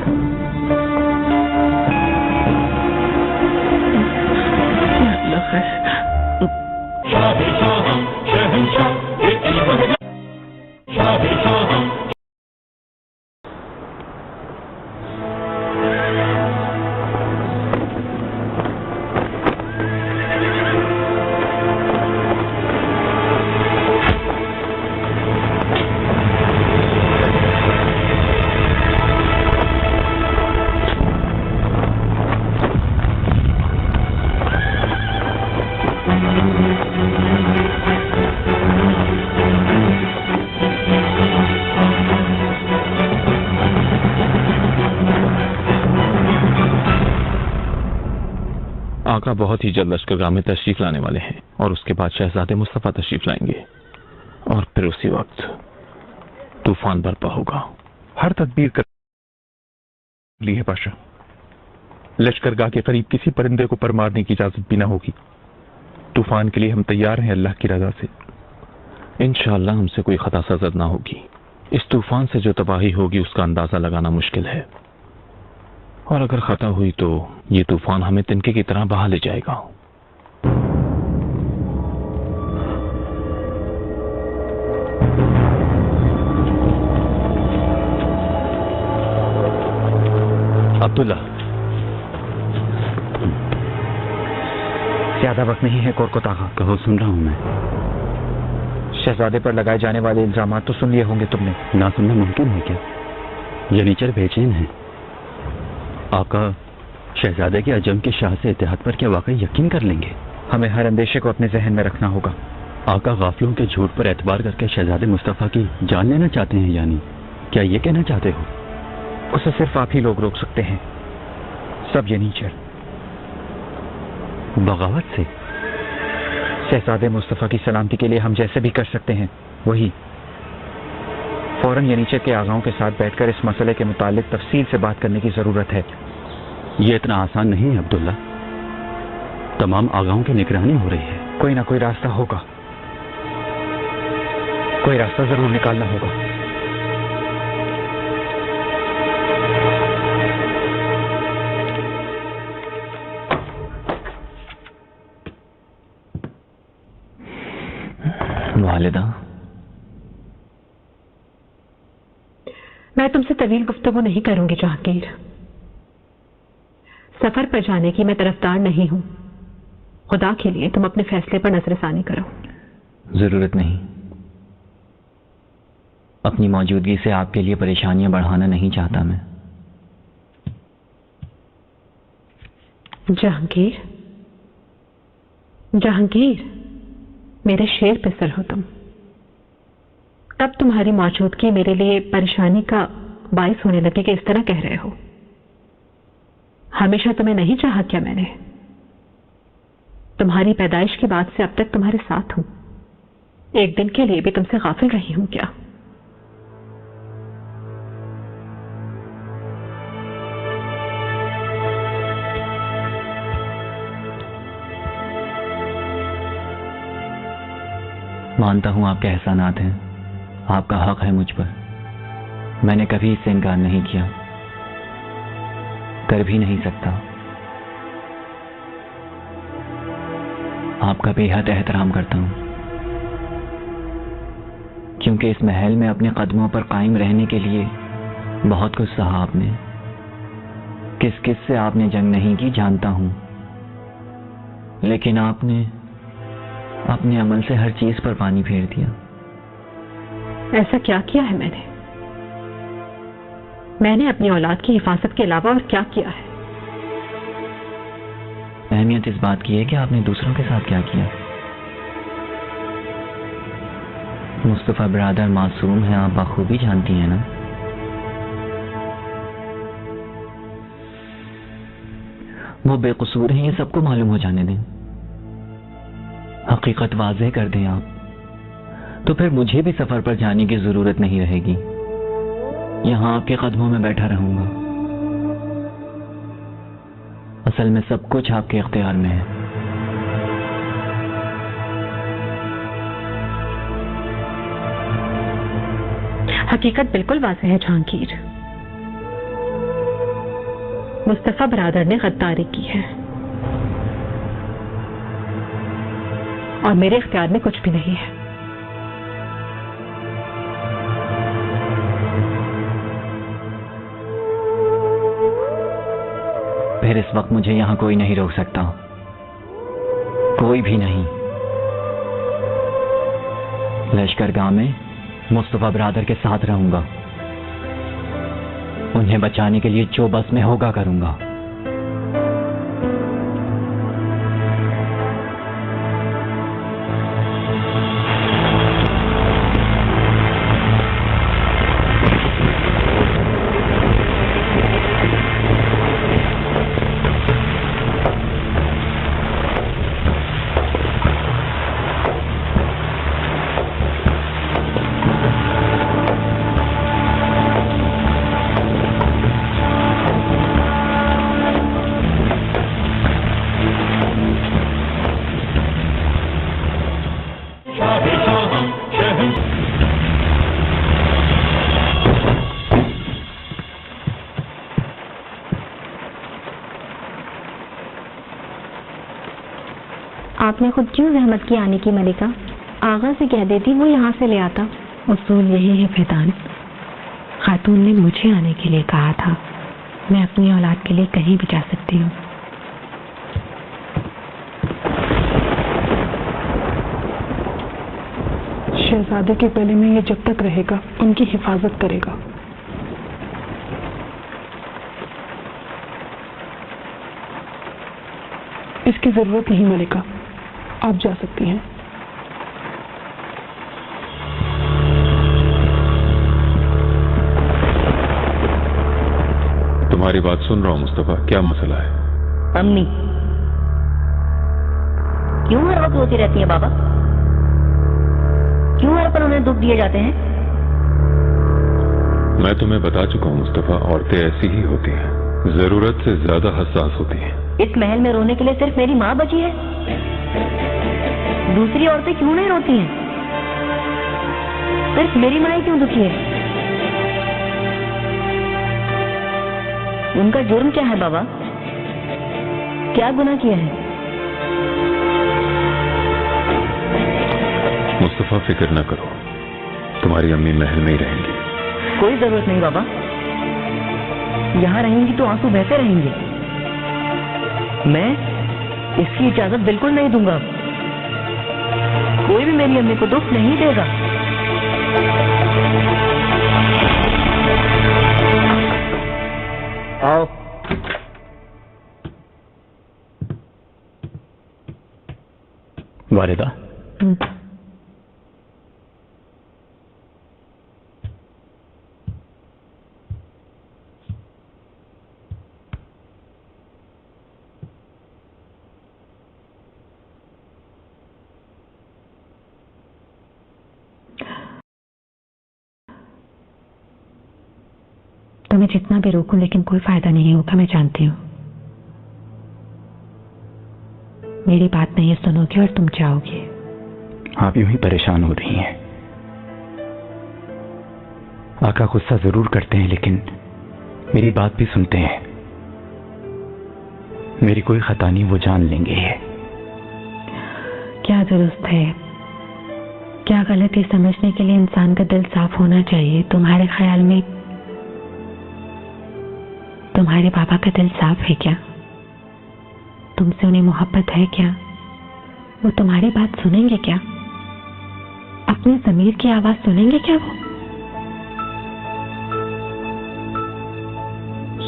आका बहुत ही जल्द लश्करगाह में तशरीफ लाने वाले हैं और उसके बाद शहजादे मुस्तफा तशरीफ लाएंगे और फिर उसी वक्त तूफान बरपा होगा। हर तदबीर कर ली है पाशा। लश्करगाह के करीब किसी परिंदे को पर मारने की इजाजत भी ना होगी। तूफान के लिए हम तैयार हैं अल्लाह की रजा से। इंशाअल्लाह हमसे कोई खता सजद ना होगी। इस तूफान से जो तबाही होगी उसका अंदाजा लगाना मुश्किल है, और अगर खता हुई तो ये तूफान हमें तिनके की तरह बहा ले जाएगा। अब्दुल्ला, ज्यादा वक्त नहीं है कोरकोता का। कहो, सुन रहा हूं मैं। शहजादे पर लगाए जाने वाले इल्जामात तो सुन लिए होंगे तुमने। ना सुनना मुमकिन है क्या? ये नीचर बेचैन है। आका शहजादे के अजम के शाह से इत्तेहाद पर क्या वाकई यकीन कर लेंगे? हमें हर अंदेशे को अपने जहन में रखना होगा। आका गाफलों के झूठ पर एतबार करके शहजादे मुस्तफा की जान लेना चाहते हैं, यानी क्या ये कहना चाहते हो? उसे सिर्फ आप ही लोग रोक सकते हैं, सब ये नीचर। बगावत से? शहजादे मुस्तफा की सलामती के लिए हम जैसे भी कर सकते हैं वही। फौरन यनीचर के आगाओं के साथ बैठकर इस मसले के मुतालिक तफसील से बात करने की जरूरत है। ये इतना आसान नहीं है अब्दुल्ला। तमाम आगाओं की निगरानी हो रही है। कोई ना कोई रास्ता होगा, कोई रास्ता जरूर निकालना होगा। वालिदा, मैं तुमसे तवील गुफ्तगू नहीं करूंगी जहांगीर। सफर पर जाने की मैं तरफदार नहीं हूं। खुदा के लिए तुम अपने फैसले पर नजरसानी करो। जरूरत नहीं। अपनी मौजूदगी से आपके लिए परेशानियां बढ़ाना नहीं चाहता मैं। जहांगीर, जहांगीर, मेरे शेर पे सर हो तुम। तब तुम्हारी मौजूदगी मेरे लिए परेशानी का बाइस होने लगी कि इस तरह कह रहे हो। हमेशा तुम्हें नहीं चाहा क्या मैंने? तुम्हारी पैदाइश के बाद से अब तक तुम्हारे साथ हूं। एक दिन के लिए भी तुमसे गाफिल रही हूं क्या? मानता हूं आपके एहसानात हैं, आपका हक है मुझ पर। मैंने कभी इससे इनकार नहीं किया, कर भी नहीं सकता। आपका बेहद एहतराम करता हूं, क्योंकि इस महल में अपने कदमों पर कायम रहने के लिए बहुत कुछ सहा आपने। किस किस से आपने जंग नहीं की जानता हूं, लेकिन आपने अपने अमल से हर चीज पर पानी फेर दिया। ऐसा क्या किया है मैंने? मैंने अपनी औलाद की हिफाजत के अलावा और क्या किया है? अहमियत इस बात की है कि आपने दूसरों के साथ क्या किया। मुस्तफा बिरादर मासूम है, आप बखूबी जानती हैं ना। वो बेकसूर हैं, ये सबको मालूम हो जाने दें। हकीकत वाज़ेह कर दें आप, तो फिर मुझे भी सफर पर जाने की जरूरत नहीं रहेगी। यहां आपके कदमों में बैठा रहूंगा। असल में सब कुछ आपके इख्तियार में है। हकीकत बिल्कुल वाज़ेह है जहांगीर। मुस्तफा बरादर ने गद्दारी की है और मेरे इख्तियार में कुछ भी नहीं है। फिर इस वक्त मुझे यहां कोई नहीं रोक सकता, कोई भी नहीं। लश्करगाह में मुस्तफा बरादर के साथ रहूंगा। उन्हें बचाने के लिए जो बस में होगा करूंगा। आपने खुद क्यों जहमत की आने की मलिका? आगा से कह देती, वो यहाँ से ले आता। उसूल यही है फैदान, खातून ने मुझे आने के लिए कहा था। मैं अपनी औलाद के लिए कहीं भी जा सकती हूँ। शहजादे के गले में ये जब तक रहेगा उनकी हिफाजत करेगा। इसकी जरूरत नहीं मलिका, आप जा सकती हैं। तुम्हारी बात सुन रहा हूं मुस्तफा, क्या मसला है? अम्मी क्यों हर वक्त रोती रहती है बाबा? क्यों हर पल उन्हें दुख दिए जाते हैं? मैं तुम्हें बता चुका हूं मुस्तफा, औरतें ऐसी ही होती हैं, जरूरत से ज्यादा हसास होती हैं। इस महल में रोने के लिए सिर्फ मेरी माँ बची है। दूसरी औरतें क्यों नहीं रोती हैं? सिर्फ मेरी माँ ही क्यों दुखी है? उनका जुर्म क्या है बाबा? क्या गुनाह किया है? मुस्तफा फिक्र न करो, तुम्हारी अम्मी महल में ही रहेंगी। कोई जरूरत नहीं बाबा, यहाँ रहेंगी तो आंसू बहते रहेंगे। मैं इसकी इजाजत बिल्कुल नहीं दूंगा। कोई भी मेरी अम्मी को दुख नहीं देगा। आओ। वालिदा, तो मैं जितना भी रोकूं लेकिन कोई फायदा नहीं होगा, मैं जानती हूँ। मेरी बात नहीं सुनोगे और तुम जाओगे। आप यूं ही परेशान हो रही हैं। आका गुस्सा जरूर करते हैं लेकिन मेरी बात भी सुनते हैं। मेरी कोई खता नहीं, वो जान लेंगे ये। क्या दुरुस्त है, क्या गलत है, समझने के लिए इंसान का दिल साफ होना चाहिए। तुम्हारे ख्याल में तुम्हारे बाबा का दिल साफ है क्या? तुमसे उन्हें मोहब्बत है क्या? वो तुम्हारी बात सुनेंगे क्या? अपने ज़मीर की आवाज सुनेंगे क्या वो?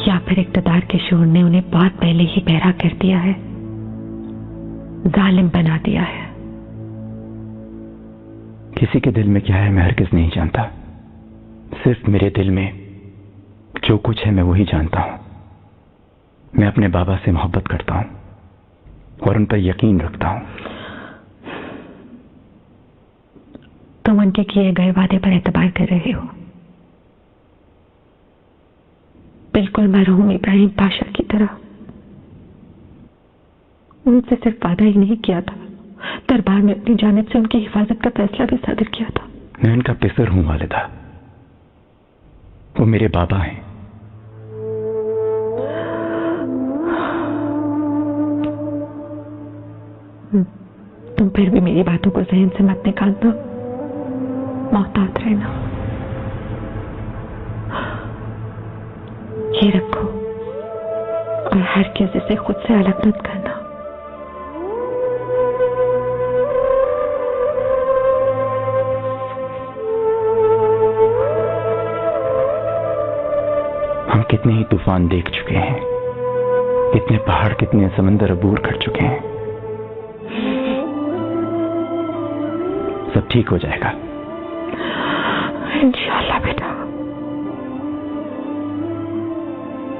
या फिर इक़्तिदार के शोर ने उन्हें बहुत पहले ही बहरा कर दिया है, जालिम बना दिया है? किसी के दिल में क्या है मैं हरगिज़ नहीं जानता। सिर्फ मेरे दिल में जो कुछ है मैं वही जानता हूं। मैं अपने बाबा से मोहब्बत करता हूं और उन पर यकीन रखता हूं। तुम उनके किए गए वादे पर एतबार कर रहे हो, बिल्कुल मरहूम इब्राहिम पाशा की तरह। उनसे सिर्फ वादा ही नहीं किया था, दरबार में अपनी जानिब से उनकी हिफाजत का फैसला भी सादर किया था। मैं उनका पिसर हूं वालिदा, वो मेरे बाबा हैं। तुम फिर भी मेरी बातों को जहन से मत निकालना, मोहतात रहना। ये रखो और हर किसी से खुद से अलग मत करना। हम कितने ही तूफान देख चुके हैं, कितने पहाड़, कितने समंदर अबूर कर चुके हैं। सब ठीक हो जाएगा इंशाअल्लाह बेटा,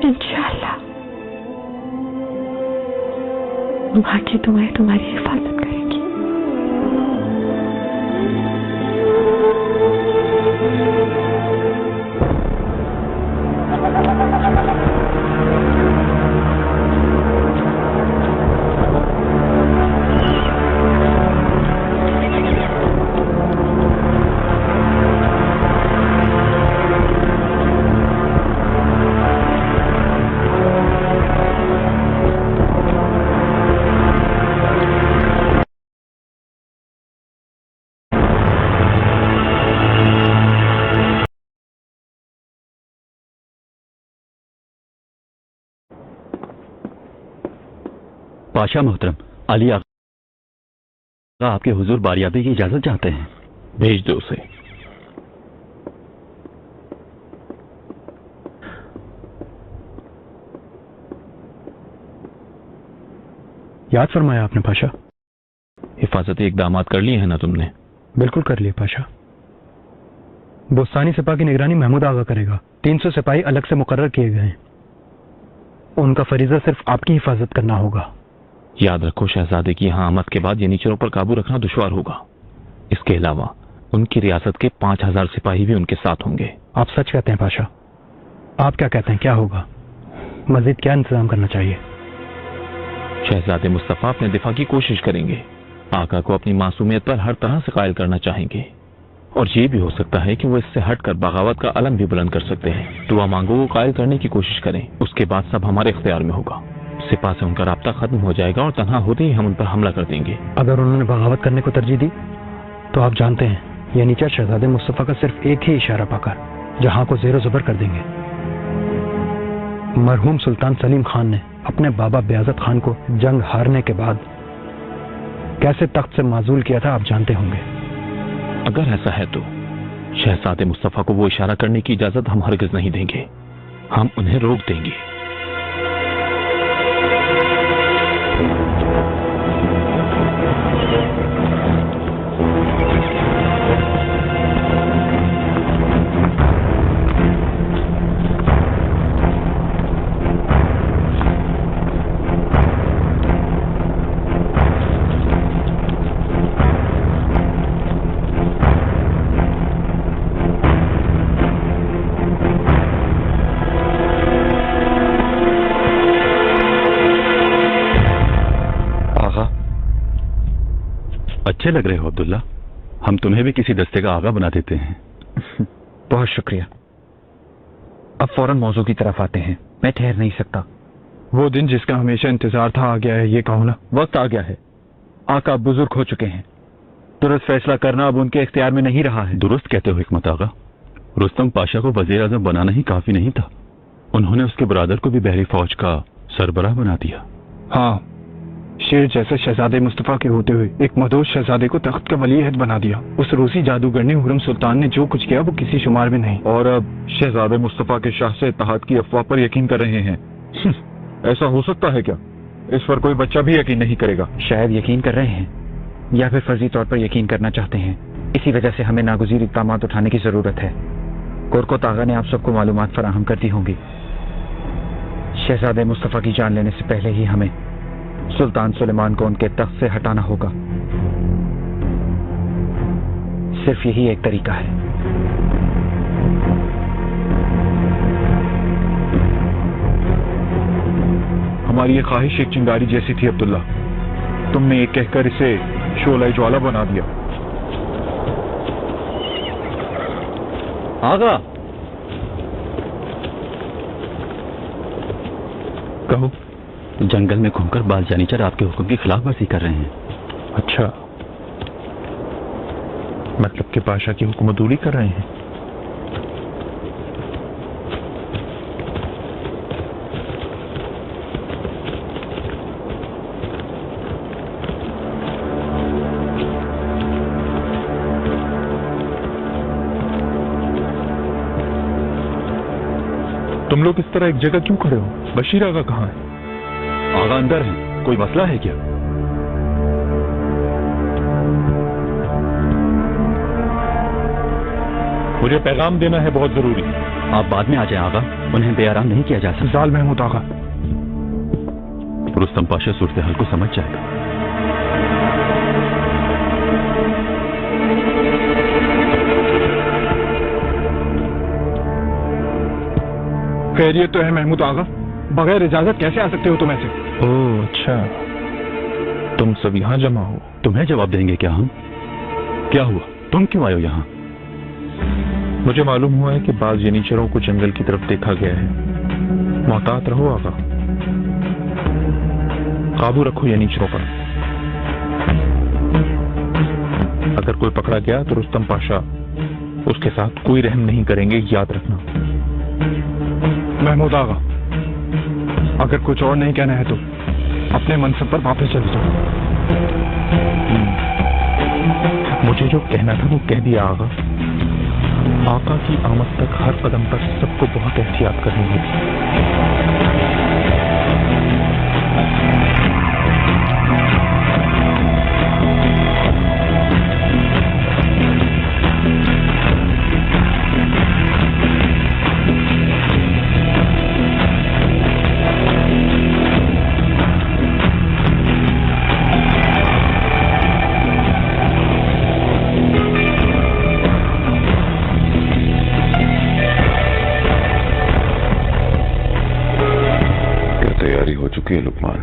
इंशाअल्लाह। माँ की दुआएं तुम्हारी हिफाजत करेंगी। पाशा मोहतरम, अली आका आपके हुजूर बारियाबी की इजाजत चाहते हैं। भेज दो उसे। याद फरमाया आपने पाशा। हिफाजती इकदाम कर लिए हैं ना तुमने? बिल्कुल कर लिए पाशा। बोस्तानी सिपाही की निगरानी महमूद आगा करेगा। 300 सिपाही अलग से मुकर्रर किए गए हैं। उनका फरीजा सिर्फ आपकी हिफाजत करना होगा। याद रखो, शहजादे की यहाँ आमद के बाद येनीचरों पर काबू रखना दुश्वार होगा। इसके अलावा उनकी रियासत के 5000 सिपाही भी उनके साथ होंगे। आप सच कहते हैं पाशा? आप क्या कहते हैं, क्या होगा? मजीद क्या इंतजाम करना चाहिए? शहजादे मुस्तफा अपने दिफा की कोशिश करेंगे, आका को अपनी मासूमियत पर हर तरह से कायल करना चाहेंगे, और ये भी हो सकता है कि वो इससे हटकर बगावत का अलम भी बुलंद कर सकते हैं। दुआ मांगो वो कायल करने की कोशिश करें, उसके बाद सब हमारे इख्तियार में होगा। सिपा से उनका राब्ता खत्म हो जाएगा और तनहा होते ही हम उन पर हमला कर देंगे। अगर उन्होंने बगावत करने को तरजीह दी तो आप जानते हैं ये नीचा शहजादे मुस्तफा का सिर्फ एक ही इशारा पाकर जहां को जेरो जबर कर देंगे। मरहूम सुल्तान सलीम खान ने अपने बाबा बेअज़त खान को जंग हारने के बाद कैसे तख्त से माजूल किया था आप जानते होंगे। अगर ऐसा है तो शहजादे मुस्तफा को वो इशारा करने की इजाजत हम हरगिज नहीं देंगे, हम उन्हें रोक देंगे। अच्छे लग रहे हो अब्दुल्ला, हम तुम्हें भी किसी दस्ते का आगा बना देते हैं। बहुत शुक्रिया। अब फौरन मौजू की तरफ आते हैं, मैं ठहर नहीं सकता। वो दिन जिसका हमेशा इंतजार था आ गया है, ये कहो ना। वक्त आ गया है, आका बुजुर्ग हो चुके हैं, दुरुस्त फैसला करना अब उनके इख्तियार में नहीं रहा है। दुरुस्त कहते हो हिकमत आगा, रुस्तम पाशा को वजीर आजम बनाना ही काफी नहीं था, उन्होंने उसके बरादर को भी बहरी फौज का सरबराह बना दिया। हाँ, शेर जैसे शहजादे मुस्तफा के होते हुए एक मदोश शहजादे को तख्त का वली-ए-अहद बना दिया। उस रूसी जादूगरनी हुरम सुल्तान ने जो कुछ किया वो किसी शुमार में नहीं। और अब शहजादे मुस्तफा के शाह से इत्तेहाद की अफवाह पर यकीन कर रहे हैं। ऐसा हो सकता है क्या? इस पर कोई बच्चा भी यकीन नहीं करेगा। शायद यकीन कर रहे हैं या फिर फर्जी तौर पर यकीन करना चाहते हैं। इसी वजह से हमें नागुज़ीर इक़दाम उठाने की जरूरत है। कोरको तागा ने आप सबको मालूमात फराहम कर दी होंगी। शहजादे मुस्तफा की जान लेने से पहले ही हमें सुल्तान सुलेमान को उनके तख्त से हटाना होगा। सिर्फ यही एक तरीका है। हमारी ये ख्वाहिश एक चिंगारी जैसी थी अब्दुल्ला, तुमने एक कहकर इसे शोला ज्वाला बना दिया। आगा कहो। जंगल में घूमकर बाल जानीचर आपके हुक्म की खिलाफवर्जी कर रहे हैं। अच्छा, मतलब कि पाशा की हुक्मदूरी कर रहे हैं। तुम लोग इस तरह एक जगह क्यों खड़े हो? बशीर आगा कहाँ है? आगा अंदर है, कोई मसला है क्या? मुझे पैगाम देना है, बहुत जरूरी। आप बाद में आ जाएं आगा, उन्हें बेआराम नहीं किया जा सकता। जाल महमूद आगा। रुस्तम पाशा सूरत हाल को समझ जाएगा। खैरियत तो है महमूद आगा, बगैर इजाजत कैसे आ सकते हो तुम ऐसे? ओह अच्छा, तुम सब यहाँ जमा हो। तुम्हें जवाब देंगे क्या हम? क्या हुआ, तुम क्यों आए हो यहाँ? मुझे मालूम हुआ है कि बाज यनीचरों को जंगल की तरफ देखा गया है। मोहतात रहो आगा, काबू रखो यनीचरों पर। अगर कोई पकड़ा गया तो रुस्तम पाशा उसके साथ कोई रहम नहीं करेंगे, याद रखना। महमूद आगा, अगर कुछ और नहीं कहना है तो अपने मनसब पर वापस चले जाओ। मुझे जो कहना था वो कह दिया आगा। आका की आमद तक हर कदम पर सबको बहुत एहतियात करनी होगी। हो चुकी है लुकमान।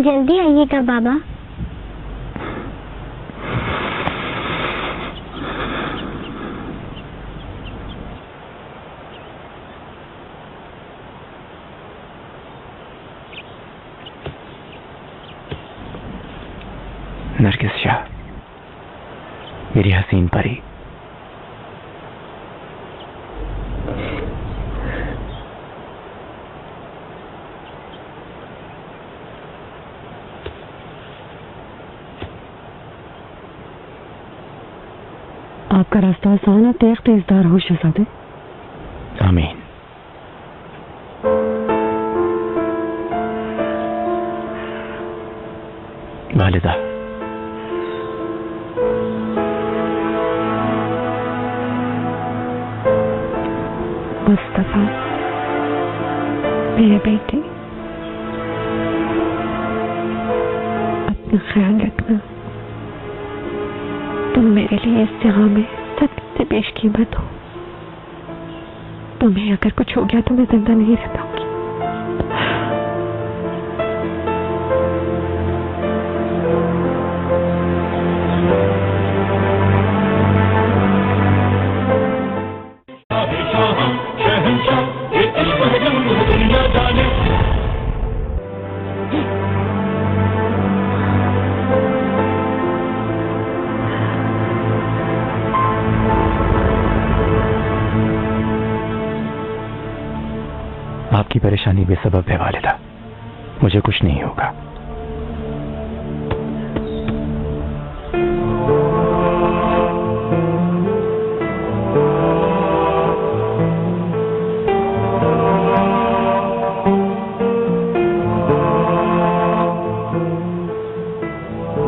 जल्दी आइएगा बाबा। नरगिस शाह, मेरी हसीन परी, आपका रास्ता आसान और तेज तेजदार हो शहजादे। आमीन। वालिदा, मुस्तफा, मेरे बेटे, अपना ख्याल रखना। तुम मेरे लिए इस जहां में सबसे बेशकीमत हो। तुम्हें अगर कुछ हो गया तो मैं जिंदा नहीं रह पाऊंगी। आपकी परेशानी बेसबब है वालिदा, मुझे कुछ नहीं होगा।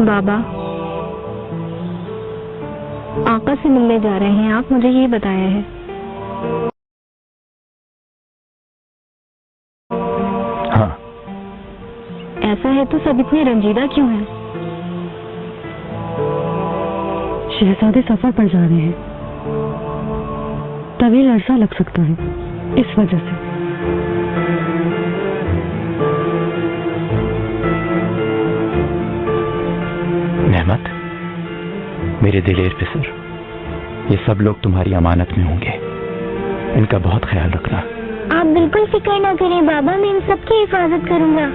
बाबा, आका से मिलने जा रहे हैं आप, मुझे ये बताया है। ऐसा है तो सब इतने रंजीदा क्यों हैं? शहजादे सफर पर जा रहे हैं, तवील अरसा लग सकता है, इस वजह से। नेमत, मेरे दिलेर फिसर, ये सब लोग तुम्हारी अमानत में होंगे, इनका बहुत ख्याल रखना। आप बिल्कुल फिक्र ना करें बाबा, मैं इन सबकी हिफाजत करूंगा।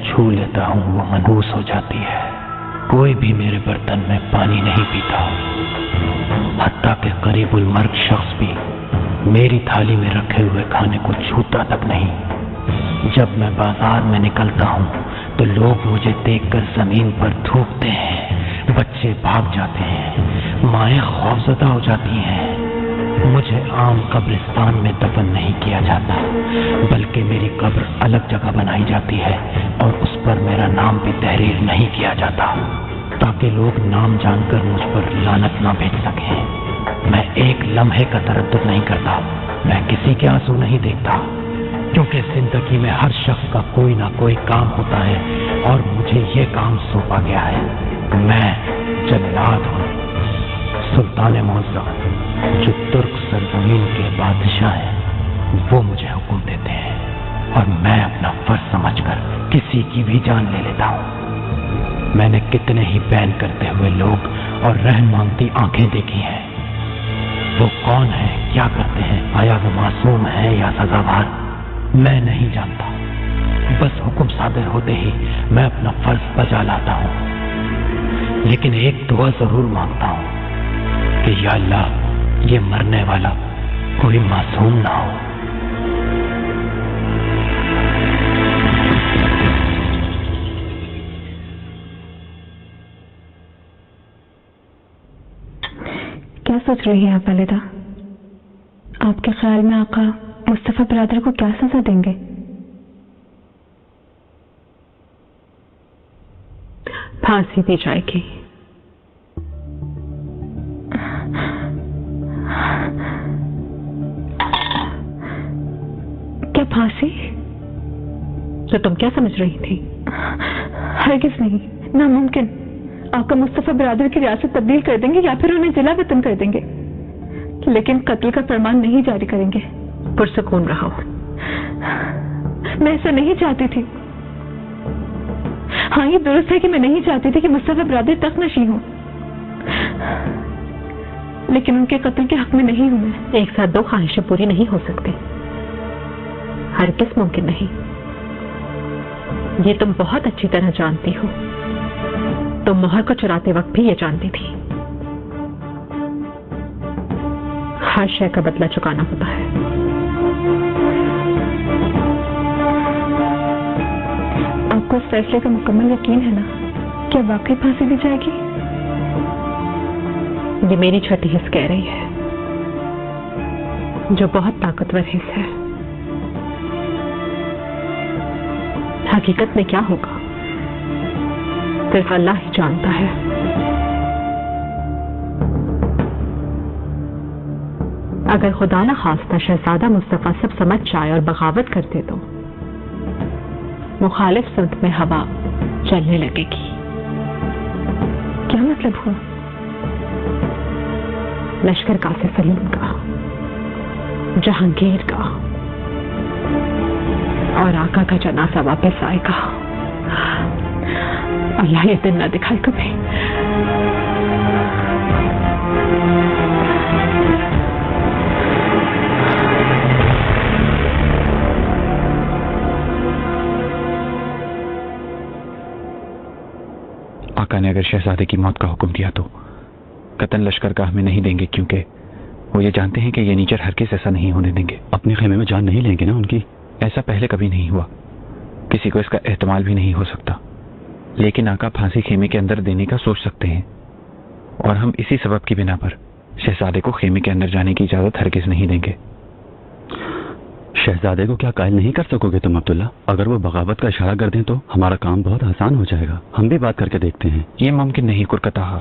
छू लेता हूँ वो मनहूस हो जाती है। कोई भी मेरे बर्तन में पानी नहीं पीता, हत्ता के करीबुल मर्ग शख्स भी मेरी थाली में रखे हुए खाने को छूता तक नहीं। जब मैं बाजार में निकलता हूँ तो लोग मुझे देखकर जमीन पर थूकते हैं, बच्चे भाग जाते हैं, माएं खौफजदा हो जाती हैं। मुझे आम कब्रिस्तान में दफन नहीं किया जाता, बल्कि मेरी कब्र अलग जगह बनाई जाती है और उस पर मेरा नाम भी तहरीर नहीं किया जाता, ताकि लोग नाम जानकर मुझ पर लानत ना भेज सकें। मैं एक लम्हे का तरद्दुद नहीं करता, मैं किसी के आंसू नहीं देखता, क्योंकि जिंदगी में हर शख्स का कोई ना कोई काम होता है और मुझे ये काम सौंपा गया है। मैं जल्लाद हूँ, सुल्तान मुअज़्ज़म जो तुर्क सरजमीन के बादशाह हैं, वो मुझे हुक्म देते हैं और मैं अपना फर्ज समझकर किसी की भी जान ले लेता हूँ। मैंने कितने ही बैन करते हुए लोग और रहम मांगती आंखें देखी हैं। वो कौन है, क्या करते हैं, आया वो मासूम है या सजावार, मैं नहीं जानता। बस हुक्म सादिर होते ही मैं अपना फर्ज बजा लाता हूँ। लेकिन एक दुआ जरूर मांगता हूँ कि या अल्लाह, ये मरने वाला कोई मासूम ना हो। क्या सोच रही हैं आप वालिदा? आपके ख्याल में आका मुस्तफा बिरादर को क्या सजा देंगे? फांसी दी जाएगी। क्या फांसी? तो तुम क्या समझ रही थी? हरगिज़ नहीं, नामुमकिन। आका मुस्तफा बिरादर की रियासत तब्दील कर देंगे या फिर उन्हें जिला वतन कर देंगे, लेकिन कत्ल का फरमान नहीं जारी करेंगे। पुरसकून रहो। मैं ऐसा नहीं चाहती थी। हाँ, ये दुरुस्त है कि मैं नहीं चाहती थी कि मुस्तफा बिरादर तख्तनशी हो, लेकिन उनके कत्ल के हक में नहीं हूं मैं। एक साथ दो ख्वाहिशें पूरी नहीं हो सकती, हरगिज़ मुमकिन नहीं। ये तुम बहुत अच्छी तरह जानती हो। तुम मोहर को चुराते वक्त भी ये जानती थी। हर शय का बदला चुकाना होता है। आपको इस फैसले का मुकम्मल यकीन है ना? क्या वाकई फांसी दी जाएगी? ये मेरी छठी हिस्स कह रही है, जो बहुत ताकतवर हिस्स है। हकीकत में क्या होगा सिर्फ अल्लाह ही जानता है। अगर खुदा न खास्ता शहजादा मुस्तफा सब समझ जाए और बगावत कर दे तो मुखालिफ सिमत में हवा चलने लगेगी। क्या मतलब हुआ? लश्कर कासिर सलीम का, जहांगीर का और आका का जनाजा वापस आएगा। अल्लाह ये दिन न दिखाए कभी। आका ने अगर शहजादे की मौत का हुक्म दिया तो कतन लश्करगाह में नहीं देंगे, क्योंकि वो ये जानते हैं कि ये नीचर हरगिज़ ऐसा नहीं होने देंगे। अपने खेमे में जान नहीं लेंगे ना उनकी? ऐसा पहले कभी नहीं हुआ, किसी को इसका एहतमाल भी नहीं हो सकता। लेकिन आका फांसी खेमे के अंदर देने का सोच सकते हैं, और हम इसी सबब की बिना पर शहजादे को खेमे के अंदर जाने की इजाजत हरगिज़ नहीं देंगे। शहजादे को क्या कायल नहीं कर सकोगे तुम अब्दुल्ला? अगर वो बगावत का इशारा कर दें तो हमारा काम बहुत आसान हो जाएगा। हम भी बात करके देखते हैं। ये मुमकिन नहीं कुरकताहा।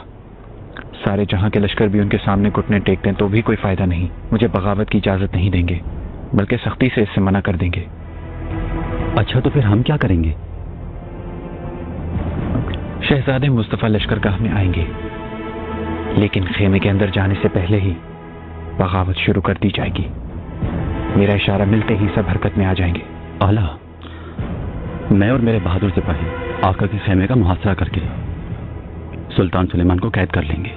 सारे जहां के लश्कर भी उनके सामने घुटने टेकते हैं तो भी कोई फायदा नहीं। मुझे बगावत की इजाजत नहीं देंगे, बल्कि सख्ती से इससे मना कर देंगे। अच्छा, तो फिर हम क्या करेंगे? शहजादे मुस्तफा लश्करगाह में आएंगे, लेकिन खेमे के अंदर जाने से पहले ही बगावत शुरू कर दी जाएगी। मेरा इशारा मिलते ही सब हरकत में आ जाएंगे। आला, मैं और मेरे बहादुर सिपाही आका के खेमे का मुहासरा करके सुल्तान सुलेमान को कैद कर लेंगे।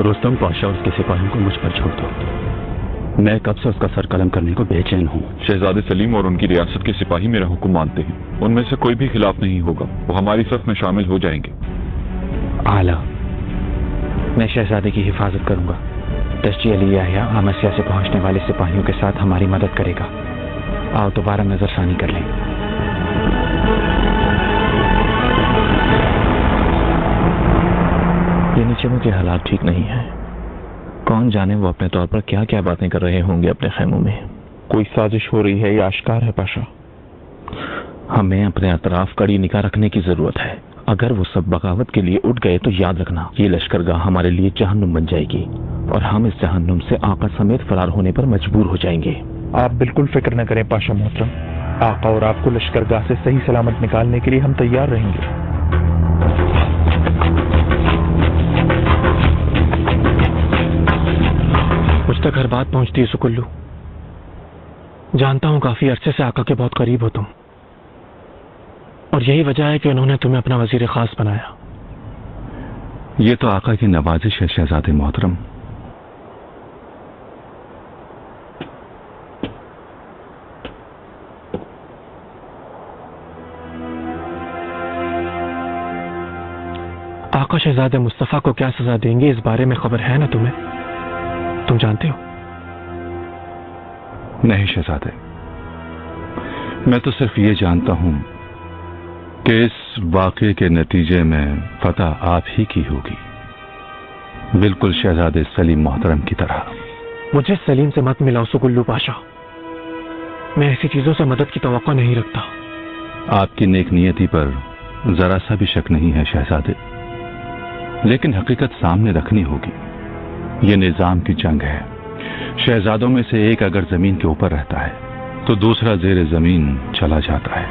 रुस्तम पाशा और उसके सिपाहियों को मुझ पर छोड़ दो। मैं कब से उसका सर कलम करने को बेचैन हूँ। शहजादे सलीम और उनकी रियासत के सिपाही मेरा हुक्म मानते हैं। उनमें से कोई भी खिलाफ नहीं होगा, वो हमारी सफ में शामिल हो जाएंगे। आला, मैं शहजादे की हिफाजत करूंगा। दस्ती अली याह्या आमसिया से पहुंचने वाले सिपाहियों के साथ हमारी मदद करेगा। आओ दोबारा नजरसानी कर लें। ये नीचे के हालात ठीक नहीं है। कौन जाने वो अपने तौर पर क्या क्या बातें कर रहे होंगे अपने खैमों में। कोई साजिश हो रही है, ये आश्कार है पाशा। हमें अपने अतराफ कड़ी निगाह रखने की जरूरत है। अगर वो सब बगावत के लिए उठ गए तो याद रखना, ये लश्करगाह हमारे लिए जहन्नुम बन जाएगी और हम इस जहन्नुम से आका समेत फरार होने पर मजबूर हो जाएंगे। आप बिल्कुल फिक्र न करें पाशा मोहतरम, आका और आपको लश्करगाह से सही सलामत निकालने के लिए हम तैयार रहेंगे। मुझ तक हर बात पहुंचती है सुकुल्लू। जानता हूं काफी अरसे से आका के बहुत करीब हो तुम, और यही वजह है कि उन्होंने तुम्हें अपना वजीर खास बनाया। ये तो आका की नवाजिश है शहजादे मोहतरम। आका शहजादे मुस्तफा को क्या सजा देंगे इस बारे में खबर है ना तुम्हें? तुम जानते हो? नहीं शहजादे, मैं तो सिर्फ ये जानता हूं कि इस वाक़े के नतीजे में फतह आप ही की होगी, बिल्कुल शहजादे सलीम मोहतरम की तरह। मुझे सलीम से मत मिलाओ सुकुल्लू पाशा, मैं ऐसी चीजों से मदद की तवक्को नहीं रखता। आपकी नेक नियति पर जरा सा भी शक नहीं है शहजादे, लेकिन हकीकत सामने रखनी होगी। ये निजाम की जंग है। शहजादों में से एक अगर जमीन के ऊपर रहता है तो दूसरा जेर जमीन चला जाता है।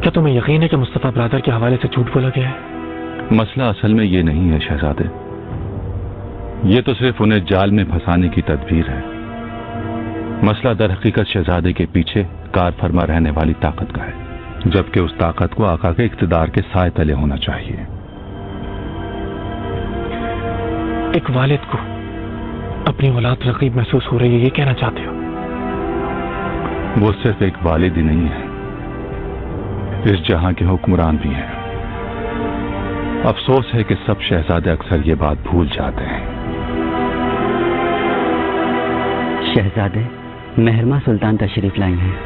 क्या तुम्हें यकीन है कि मुस्तफा ब्रादर के हवाले से झूठ बोला गया है? मसला असल में ये नहीं है शहजादे, ये तो सिर्फ उन्हें जाल में फंसाने की तदबीर है। मसला दर हकीकत शहजादे के पीछे कार फरमा रहने वाली ताकत का है, जबकि उस ताकत को आका के इख्तिदार के साए तले होना चाहिए। एक वालिद को अपनी औलाद रकीब महसूस हो रही है, ये कहना चाहते हो? वो सिर्फ एक वालिद ही नहीं है, इस जहां के हुक्मरान भी हैं। अफसोस है कि सब शहजादे अक्सर ये बात भूल जाते हैं। शहजादे, मेहरमा सुल्तान तशरीफ लाई हैं।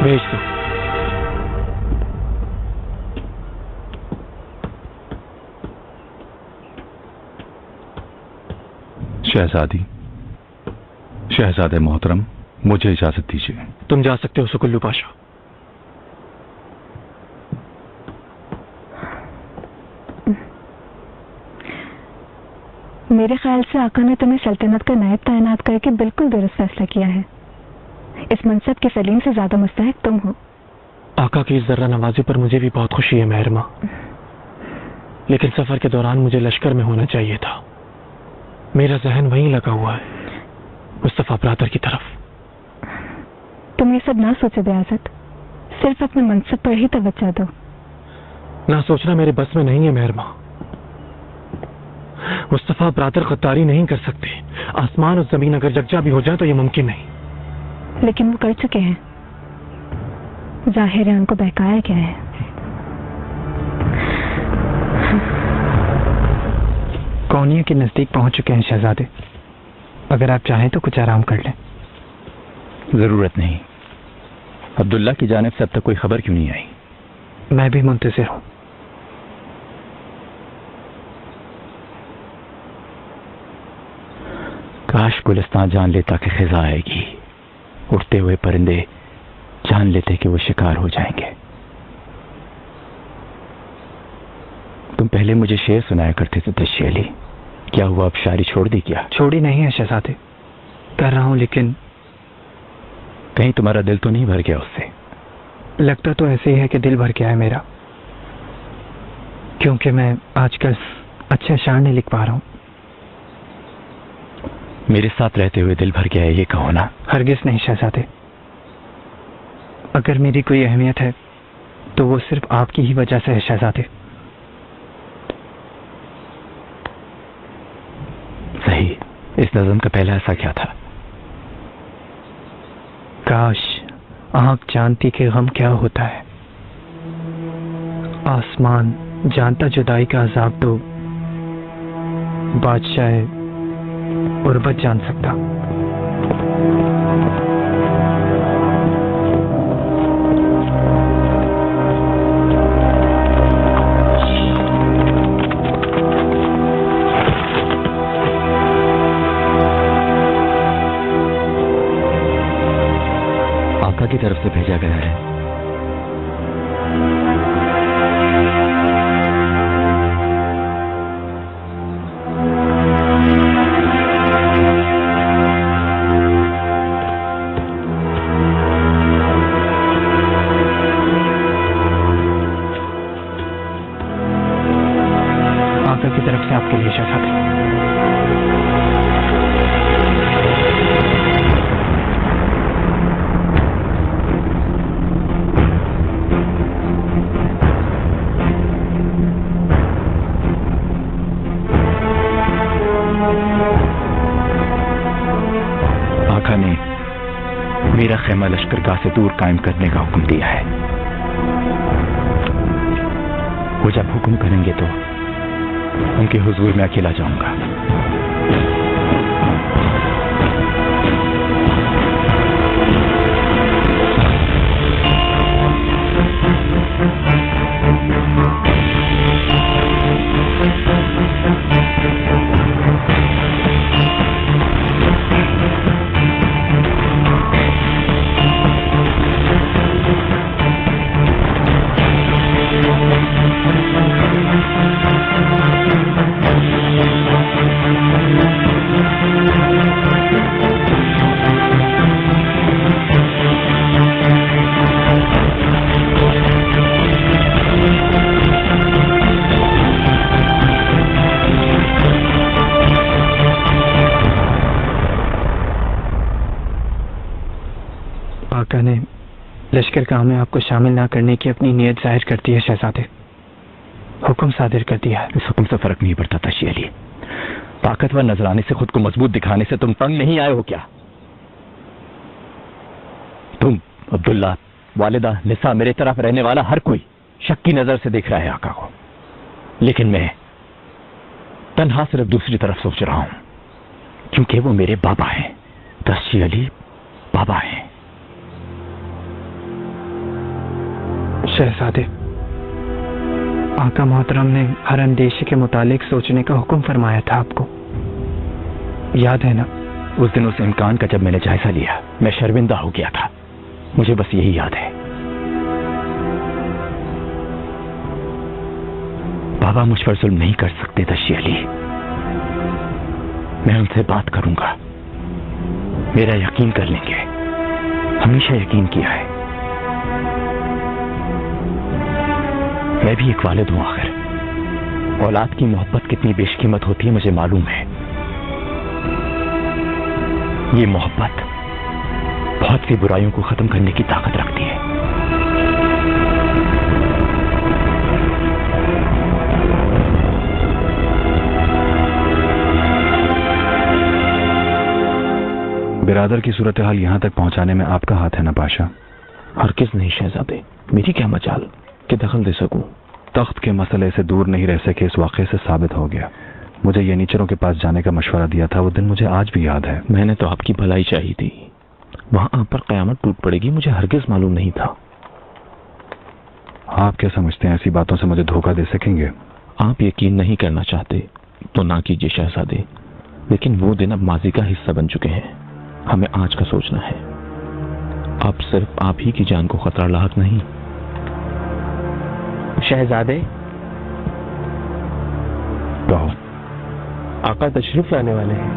भेज दो। शहजादी, शहजादे मोहतरम, मुझे इजाजत दीजिए। तुम जा सकते हो सुकुल्लू पाशा। मेरे ख्याल से आका ने तुम्हें सल्तनत का नायब तैनात करके बिल्कुल दुरुस्त फैसला किया है। इस मनसब के सलीम से ज्यादा मुस्तहिक तुम हो। आका की इस जर्रा नवाजी पर मुझे भी बहुत खुशी है मेहरमा, लेकिन सफर के दौरान मुझे लश्कर में होना चाहिए था। मेरा जहन वहीं लगा हुआ है, मुस्तफा ब्रादर की तरफ। तुम ये सब ना सोचो बेआज़त, सिर्फ अपने मनसब पर ही तवज्जो दो। ना सोचना मेरे बस में नहीं है मेहरमा। मुस्तफा ब्रादर गद्दारी नहीं कर सकते। आसमान और जमीन अगर यकजा भी हो जाए तो ये मुमकिन नहीं। लेकिन वो कर चुके हैं। जाहिर है उनको बहकाया गया है। कौनिया के नजदीक पहुंच चुके हैं शहजादे, अगर आप चाहें तो कुछ आराम कर लें। जरूरत नहीं। अब्दुल्ला की जानिब से अब तक कोई खबर क्यों नहीं आई? मैं भी मुंतजिर हूं। काश गुलिस्तान जान लेता कि खिजा आएगी। उड़ते हुए परिंदे जान लेते कि वो शिकार हो जाएंगे। तुम पहले मुझे शेर सुनाया करते थे दश्य अली, क्या हुआ अब शायरी छोड़ दी क्या? छोड़ी नहीं है शहजादे, कर रहा हूं, लेकिन कहीं तुम्हारा दिल तो नहीं भर गया उससे? लगता तो ऐसे ही है कि दिल भर गया है मेरा, क्योंकि मैं आजकल अच्छे अशार नहीं लिख पा रहा हूं। मेरे साथ रहते हुए दिल भर गया है ये कहो ना। हरगिज नहीं शहजादे, अगर मेरी कोई अहमियत है तो वो सिर्फ आपकी ही वजह से है शहजादे। सही, इस नज़म का पहला ऐसा क्या था? काश आंख जानती कि गम क्या होता है, आसमान जानता जुदाई का अजाब, तो बादशाह गुर्बत जान सकता। तरफ से भेजा गया है। आका की तरफ से आपके लिए शहजादे। आका ने मेरा खेमा लश्करगाह से दूर कायम करने का हुक्म दिया है। वो जब हुक्म करेंगे तो उनके हुजूर में अकेला जाऊंगा। आका ने लश्कर गाह में आपको शामिल ना करने की अपनी नीयत जाहिर करती है शहजादे। हुक्म सादिर कर दिया है। इस हुक्म से फर्क नहीं पड़ता ताशी अली। ताकतवर नजर आने से, खुद को मजबूत दिखाने से तुम तंग नहीं आए हो क्या? तुम, अब्दुल्ला, वालिदा, निसा, मेरे तरफ रहने वाला हर कोई शक की नजर से देख रहा है आका को, लेकिन मैं तन्हा सिर्फ दूसरी तरफ सोच रहा हूं, क्योंकि वो मेरे बाबा हैं। ताशी अली बाबा हैं। शहजादे, आका मोहतरम ने हर अंदेशे के मुतालिक सोचने का हुक्म फरमाया था आपको, याद है ना? उस दिन उस इम्कान का जब मैंने जायजा लिया, मैं शर्मिंदा हो गया था। मुझे बस यही याद है। बाबा मुझ पर जुल्म नहीं कर सकते ताशी अली। मैं उनसे बात करूंगा, मेरा यकीन कर लेंगे। हमेशा यकीन किया है। मैं भी एक वालिद हूं आखिर। औलाद की मोहब्बत कितनी बेशकीमत होती है मुझे मालूम है। ये मोहब्बत बहुत सी बुराइयों को खत्म करने की ताकत रखती है। बिरादर की सूरत हाल यहां तक पहुंचाने में आपका हाथ है ना पाशा? हरगिज़ नहीं शहजादे, मेरी क्या मजाल कि दखल दे सकूं। तख्त के मसले से दूर नहीं रह सके इस वाक़े से साबित हो गया। मुझे ये नीचरों के पास जाने का मशवरा दिया था, वो दिन मुझे आज भी याद है। मैंने तो आपकी भलाई चाहिए थी। वहां आप पर कयामत टूट पड़ेगी मुझे हरगिज़ मालूम नहीं था। आप क्या समझते हैं ऐसी बातों से मुझे धोखा दे सकेंगे? आप यकीन नहीं करना चाहते तो ना कीजिए शहजादे, लेकिन वो दिन अब माजी का हिस्सा बन चुके हैं। हमें आज का सोचना है। अब सिर्फ आप ही की जान को खतरा लाहक नहीं। शहजादे, कहो। आका तशरीफ लाने वाले हैं।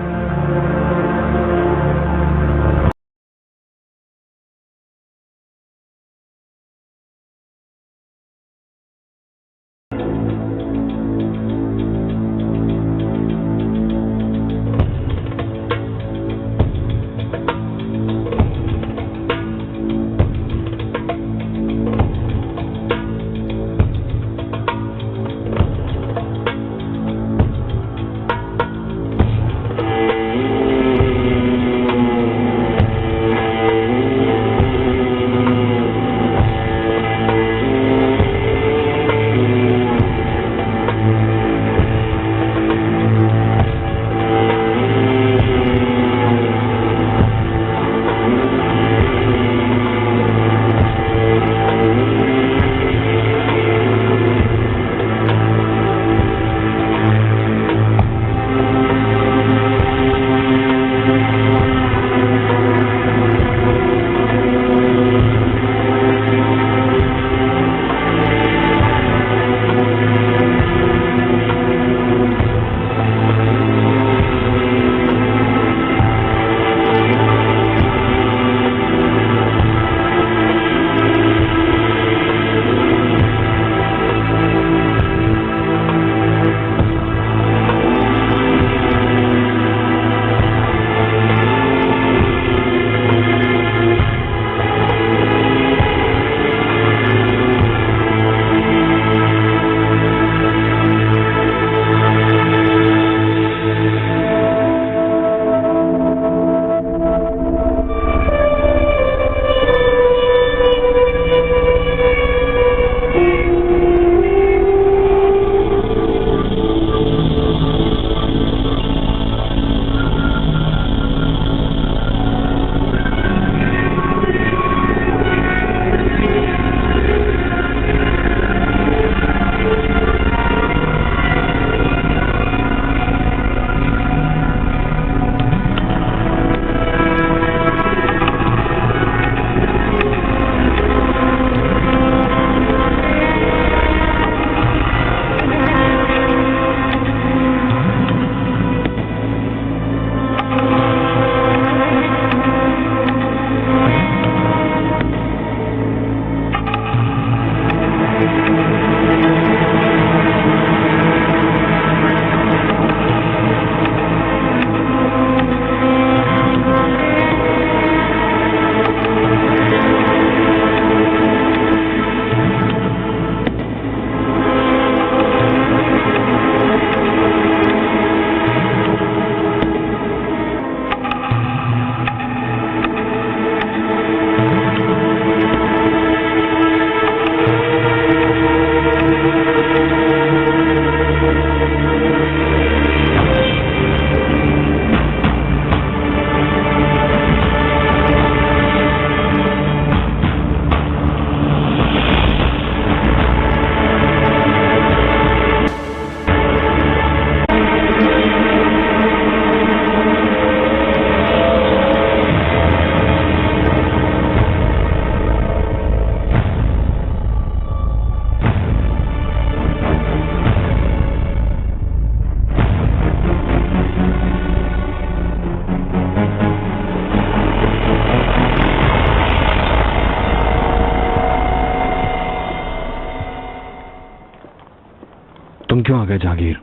तुम क्यों आ गए जहांगीर?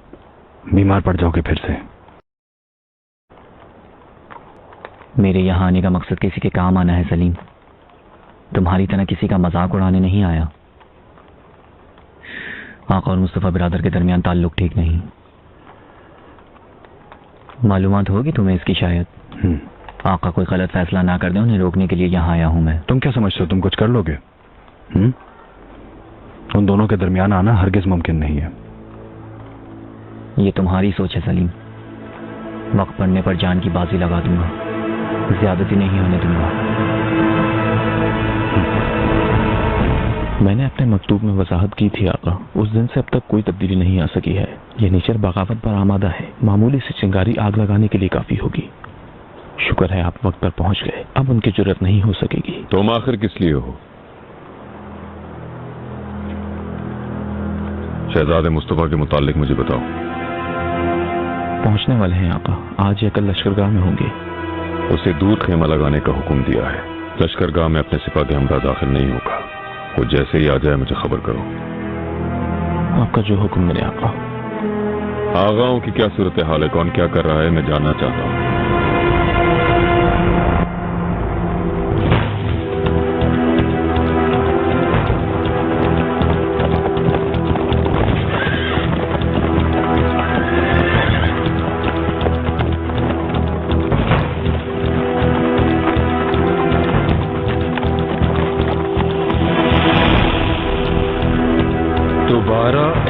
बीमार पड़ जाओगे फिर से। मेरे यहाँ आने का मकसद किसी के काम आना है सलीम, तुम्हारी तरह किसी का मजाक उड़ाने नहीं आया। आका और मुस्तफा बिरादर के दरमियान ताल्लुक ठीक नहीं। मालूमात होगी तुम्हें इसकी शायद। आका कोई गलत फैसला ना कर दे, उन्हें रोकने के लिए यहाँ आया हूं मैं। तुम क्या समझते हो तुम कुछ कर लोगे? उन दोनों के दरमियान आना हरगिज मुमकिन नहीं है। ये तुम्हारी सोच है सलीम। वक्त पड़ने पर जान की बाजी लगा दूंगा, ज्यादती नहीं होने दूंगा। मैंने अपने मकतूब में वजाहत की थी आका, उस दिन से अब तक कोई तब्दीली नहीं आ सकी है। ये नेचर बगावत पर आमादा है, मामूली सी चिंगारी आग लगाने के लिए काफी होगी। शुक्र है आप वक्त पर पहुंच गए, अब उनकी जरूरत नहीं हो सकेगी। तुम आखिर किस लिए हो? शहजादे मुस्तफा के मुतालिक मुझे बताओ। पहुंचने वाले हैं आका, आज या कल लश्करगाह में होंगे। उसे दूर खेमा लगाने का हुक्म दिया है। लश्करगाह में अपने सिपा के हमरा दाखिल नहीं होगा। वो जैसे ही आ जाए मुझे खबर करो। आपका जो हुक्म मेरे आका। आगाओं की क्या सूरत हाल है, कौन क्या कर रहा है, मैं जानना चाहता हूँ।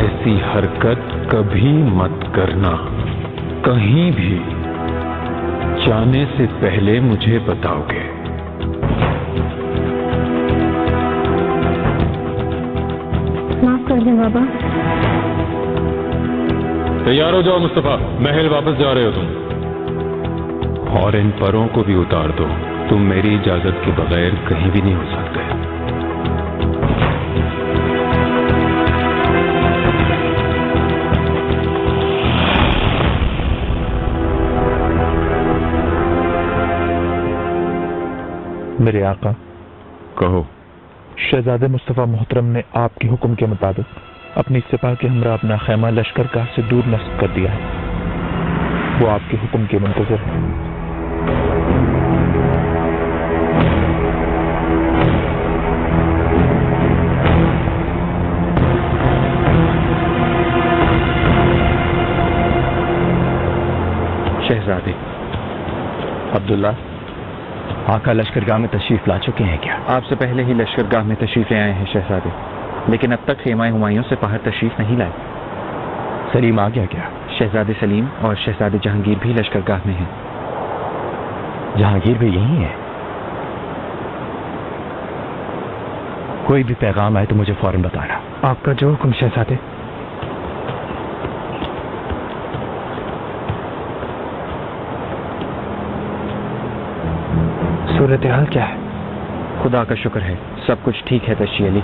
ऐसी हरकत कभी मत करना, कहीं भी। जाने से पहले मुझे बताओगे। माफ कर दे बाबा। तैयार हो जाओ मुस्तफा, महल वापस जा रहे हो तुम। और इन परों को भी उतार दो, तुम मेरी इजाजत के बगैर कहीं भी नहीं हो सकते। मेरे आका। कहो। शहजादे मुस्तफा मोहतरम ने आपके हुक्म के मुताबिक अपनी सिपा के हमरा अपना खैमा लश्करगाह से दूर नस्ब कर दिया है। वो आपके हुक्म के मुंतज़िर है। शहजादे अब्दुल्ला, आका लश्करगाह में तशरीफ ला चुके हैं क्या? आपसे पहले ही लश्करगाह में तशरीफ ले आए हैं शहजादे, लेकिन अब तक खेमा हुमायूं से बाहर तशरीफ नहीं लाए। सलीम आ गया क्या? शहजादे सलीम और शहजादे जहांगीर भी लश्करगाह में हैं। जहांगीर भी यही है? कोई भी पैगाम आए तो मुझे फौरन बताना। आपका जो हुक्म शहजादे। सूरत हाल क्या है? खुदा का शुक्र है, सब कुछ ठीक है तशी अली।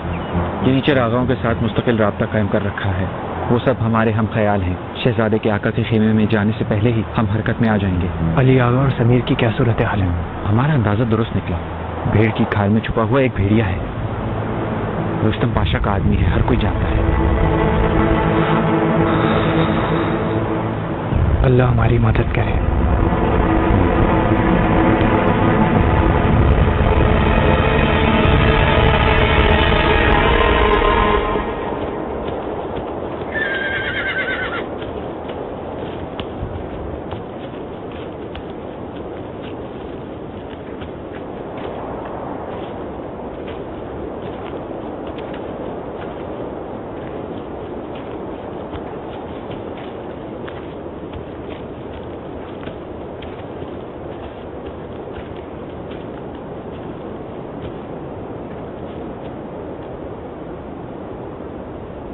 ये नीचर आगाओं के साथ मुस्तकिल राब्ता कायम कर रखा है। वो सब हमारे हम ख्याल हैं। शहजादे के आका के खेमे में जाने से पहले ही हम हरकत में आ जाएंगे। अली आगा और समीर की क्या सूरत हाल है? हमारा अंदाजा दुरुस्त निकला। भेड़ की खाल में छुपा हुआ एक भेड़िया है। रुस्तम पाशा का आदमी है, हर कोई जानता है। अल्लाह हमारी मदद करे।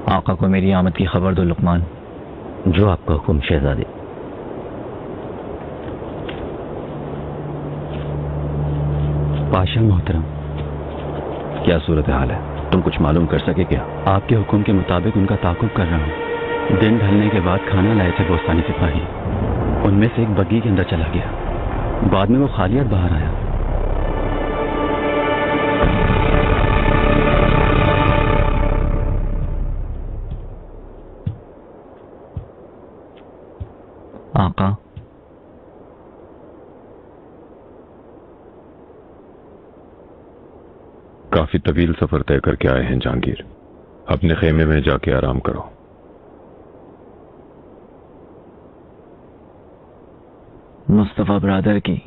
आका को मेरी आमद की खबर दो लुकमान। जो आपका हुक्म शहजादे। पाशा मोहतरम, क्या सूरत हाल है? तुम कुछ मालूम कर सके क्या? आपके हुक्म के मुताबिक उनका ताकुब कर रहा हूँ। दिन ढलने के बाद खाना लाए थे बोस्तानी सिपाही, उनमें से एक बग्गी के अंदर चला गया। बाद में वो खालियत बाहर आया। आका, काफी तवील सफर तय करके आए हैं जहांगीर। अपने खेमे में जाके आराम करो। मुस्तफा ब्रदर की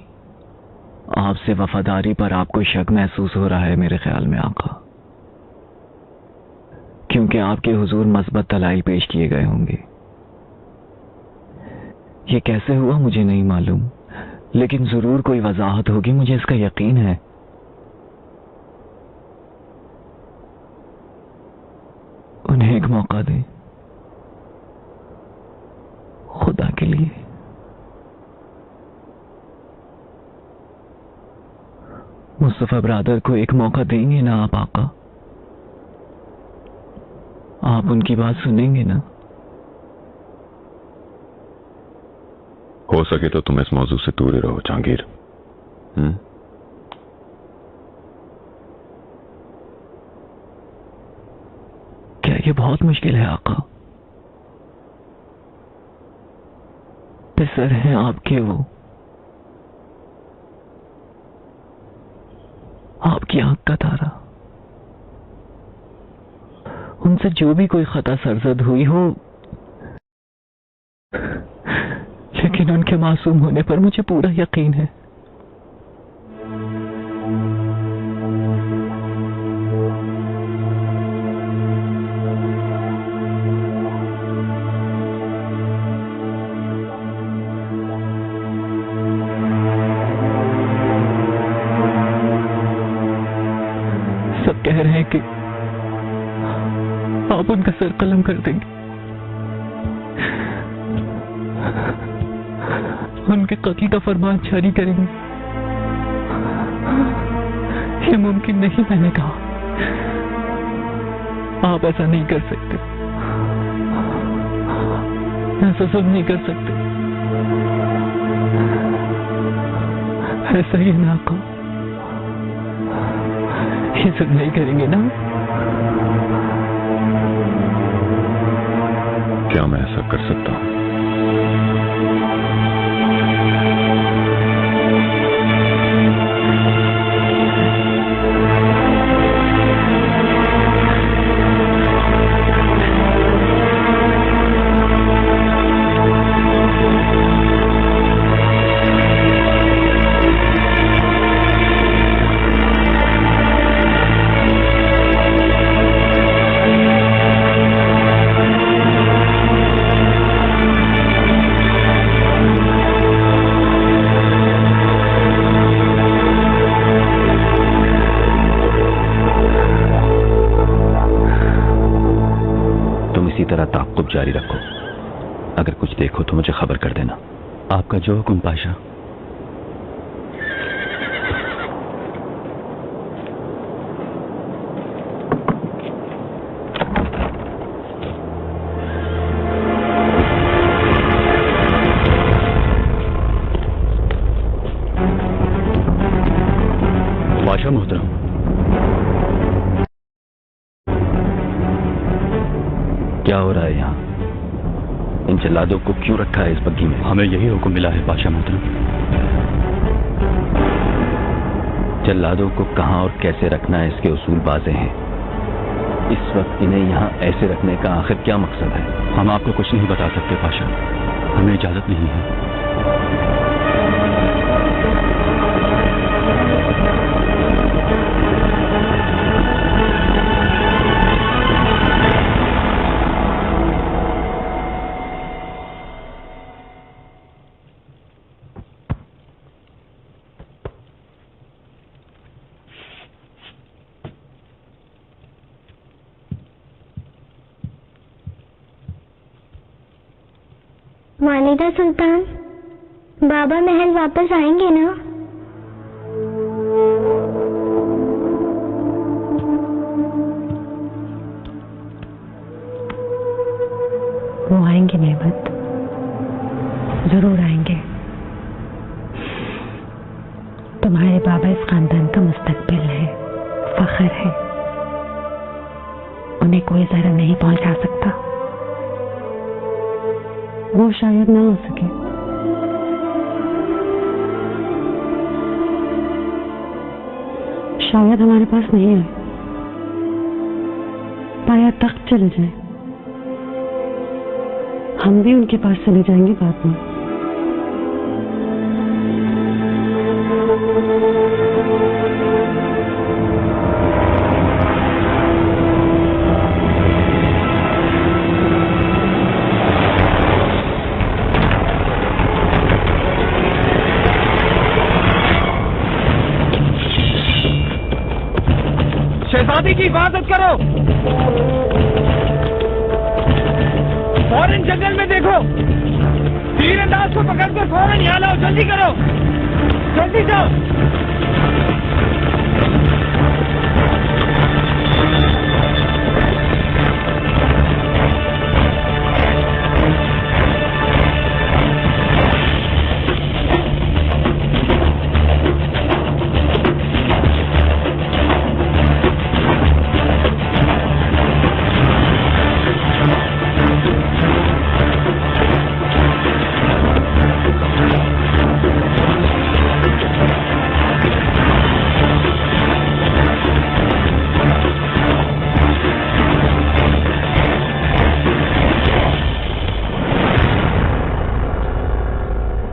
आपसे वफादारी पर आपको शक महसूस हो रहा है मेरे ख्याल में आका, क्योंकि आपके हुजूर मस्बत दलाइल पेश किए गए होंगे। ये कैसे हुआ मुझे नहीं मालूम, लेकिन जरूर कोई वजाहत होगी, मुझे इसका यकीन है। उन्हें एक मौका दें, खुदा के लिए। मुस्तफा ब्रदर को एक मौका देंगे ना आप आका? आप उनकी बात सुनेंगे ना? हो सके तो तुम इस मौजू से दूर ही रहो जहांगीर। क्या ये बहुत मुश्किल है आका? पिसर हैं आपके वो, आपकी आंख का तारा। उनसे जो भी कोई खता सरजद हुई हो, लेकिन उनके मासूम होने पर मुझे पूरा यकीन है। सब कह रहे हैं कि आप उनका सर कलम कर देंगे, उनके कत्ल का फरमान जारी करेंगे। ये मुमकिन नहीं, मैंने कहा। आप ऐसा नहीं कर सकते, ऐसा सब नहीं कर सकते। ऐसा ही ना कहो, ये सब नहीं करेंगे ना? क्या मैं ऐसा कर सकता हूं? ताक़ुब जारी रखो। अगर कुछ देखो तो मुझे खबर कर देना। आपका जो हुक्म पाशा। पाशा मोहतरम, क्या हो रहा है यहाँ? इन जल्लादों को क्यों रखा है इस बग्गी में? हमें यही हुक्म मिला है पाशा मोहतरम। जल्लादों को कहाँ और कैसे रखना है इसके उसूल वाज़ेह हैं। इस वक्त इन्हें यहाँ ऐसे रखने का आखिर क्या मकसद है? हम आपको कुछ नहीं बता सकते पाशा, हमें इजाजत नहीं है। वालिदा सुल्तान, बाबा महल वापस आएंगे ना? वो आएंगे नेबत, जरूर आएंगे। तुम्हारे बाबा इस खानदान का मुस्तकबिल है, फख्र है। उन्हें कोई जहर नहीं पहुंचा सकता। वो शायद ना हो सके, शायद हमारे पास नहीं है। पाया तख्त चले जाए, हम भी उनके पास चले जाएंगे बाद में। शहजादी की हिफाजत करो, फौरन जंगल में देखो, तीरंदाज को पकड़कर फौरन यहाँ लाओ, जल्दी करो, जल्दी जाओ।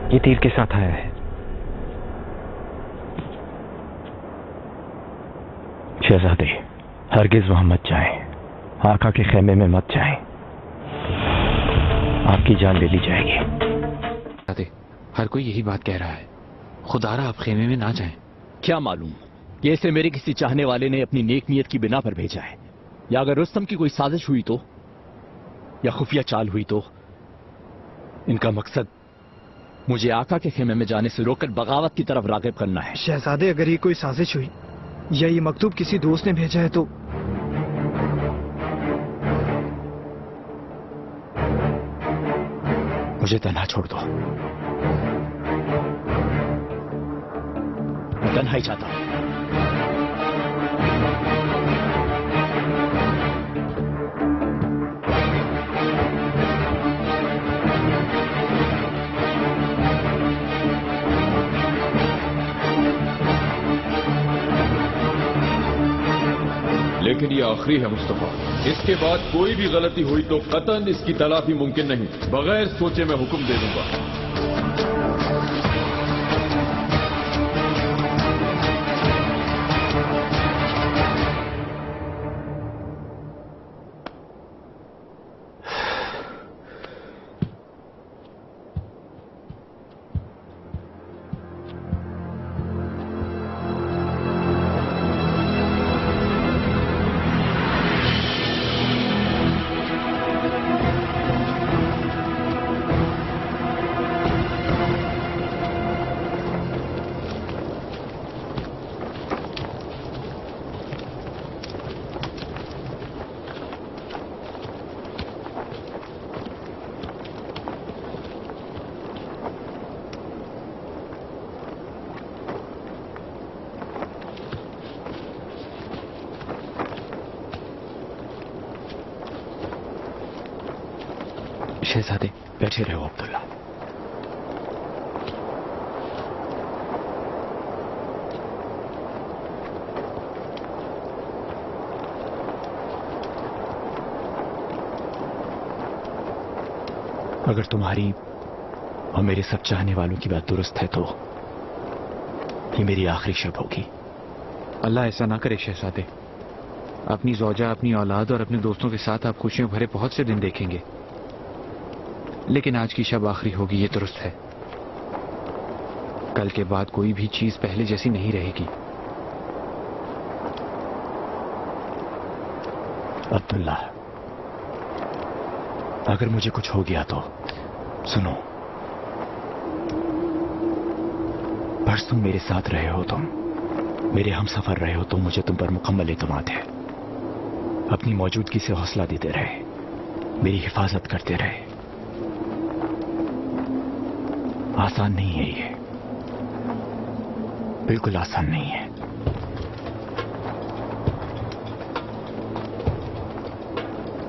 ये तीर के साथ आया है। शहजादे, हरगिज वहां मत जाएं, आका के खेमे में मत जाएं, आपकी जान ले ली जाएगी। हर कोई यही बात कह रहा है, खुदारा आप खेमे में ना जाएं। क्या मालूम ये इसे मेरे किसी चाहने वाले ने अपनी नेक नीयत की बिना पर भेजा है, या अगर रुस्तम की कोई साजिश हुई तो, या खुफिया चाल हुई तो। इनका मकसद मुझे आका के खेमे में जाने से रोककर बगावत की तरफ राग़िब करना है। शहजादे, अगर ये कोई साजिश हुई या ये मकतूब किसी दोस्त ने भेजा है तो मुझे तन्हा छोड़ दो, मैं तन्हा ही चाहता हूं। लेकिन ये आखिरी है मुस्तफा, इसके बाद कोई भी गलती हुई तो कतन इसकी तलाफी मुमकिन नहीं। बगैर सोचे मैं हुक्म दे दूंगा। शहजादे, बैठे रहो अब्दुल्ला। अगर तुम्हारी और मेरे सब चाहने वालों की बात दुरुस्त है तो ये मेरी आखिरी शब होगी। अल्लाह ऐसा ना करे शहजादे। अपनी ज़ौजा, अपनी औलाद और अपने दोस्तों के साथ आप खुशियों भरे बहुत से दिन देखेंगे, लेकिन आज की शब आखिरी होगी, ये दुरुस्त है। कल के बाद कोई भी चीज पहले जैसी नहीं रहेगी। अब्दुल्ला, अगर मुझे कुछ हो गया तो सुनो, बस तुम मेरे साथ रहे हो, तुम मेरे हम सफर रहे हो, तो मुझे तुम पर मुकम्मल एतमाद है। अपनी मौजूदगी से हौसला देते रहे, मेरी हिफाजत करते रहे। आसान नहीं है ये, बिल्कुल आसान नहीं है।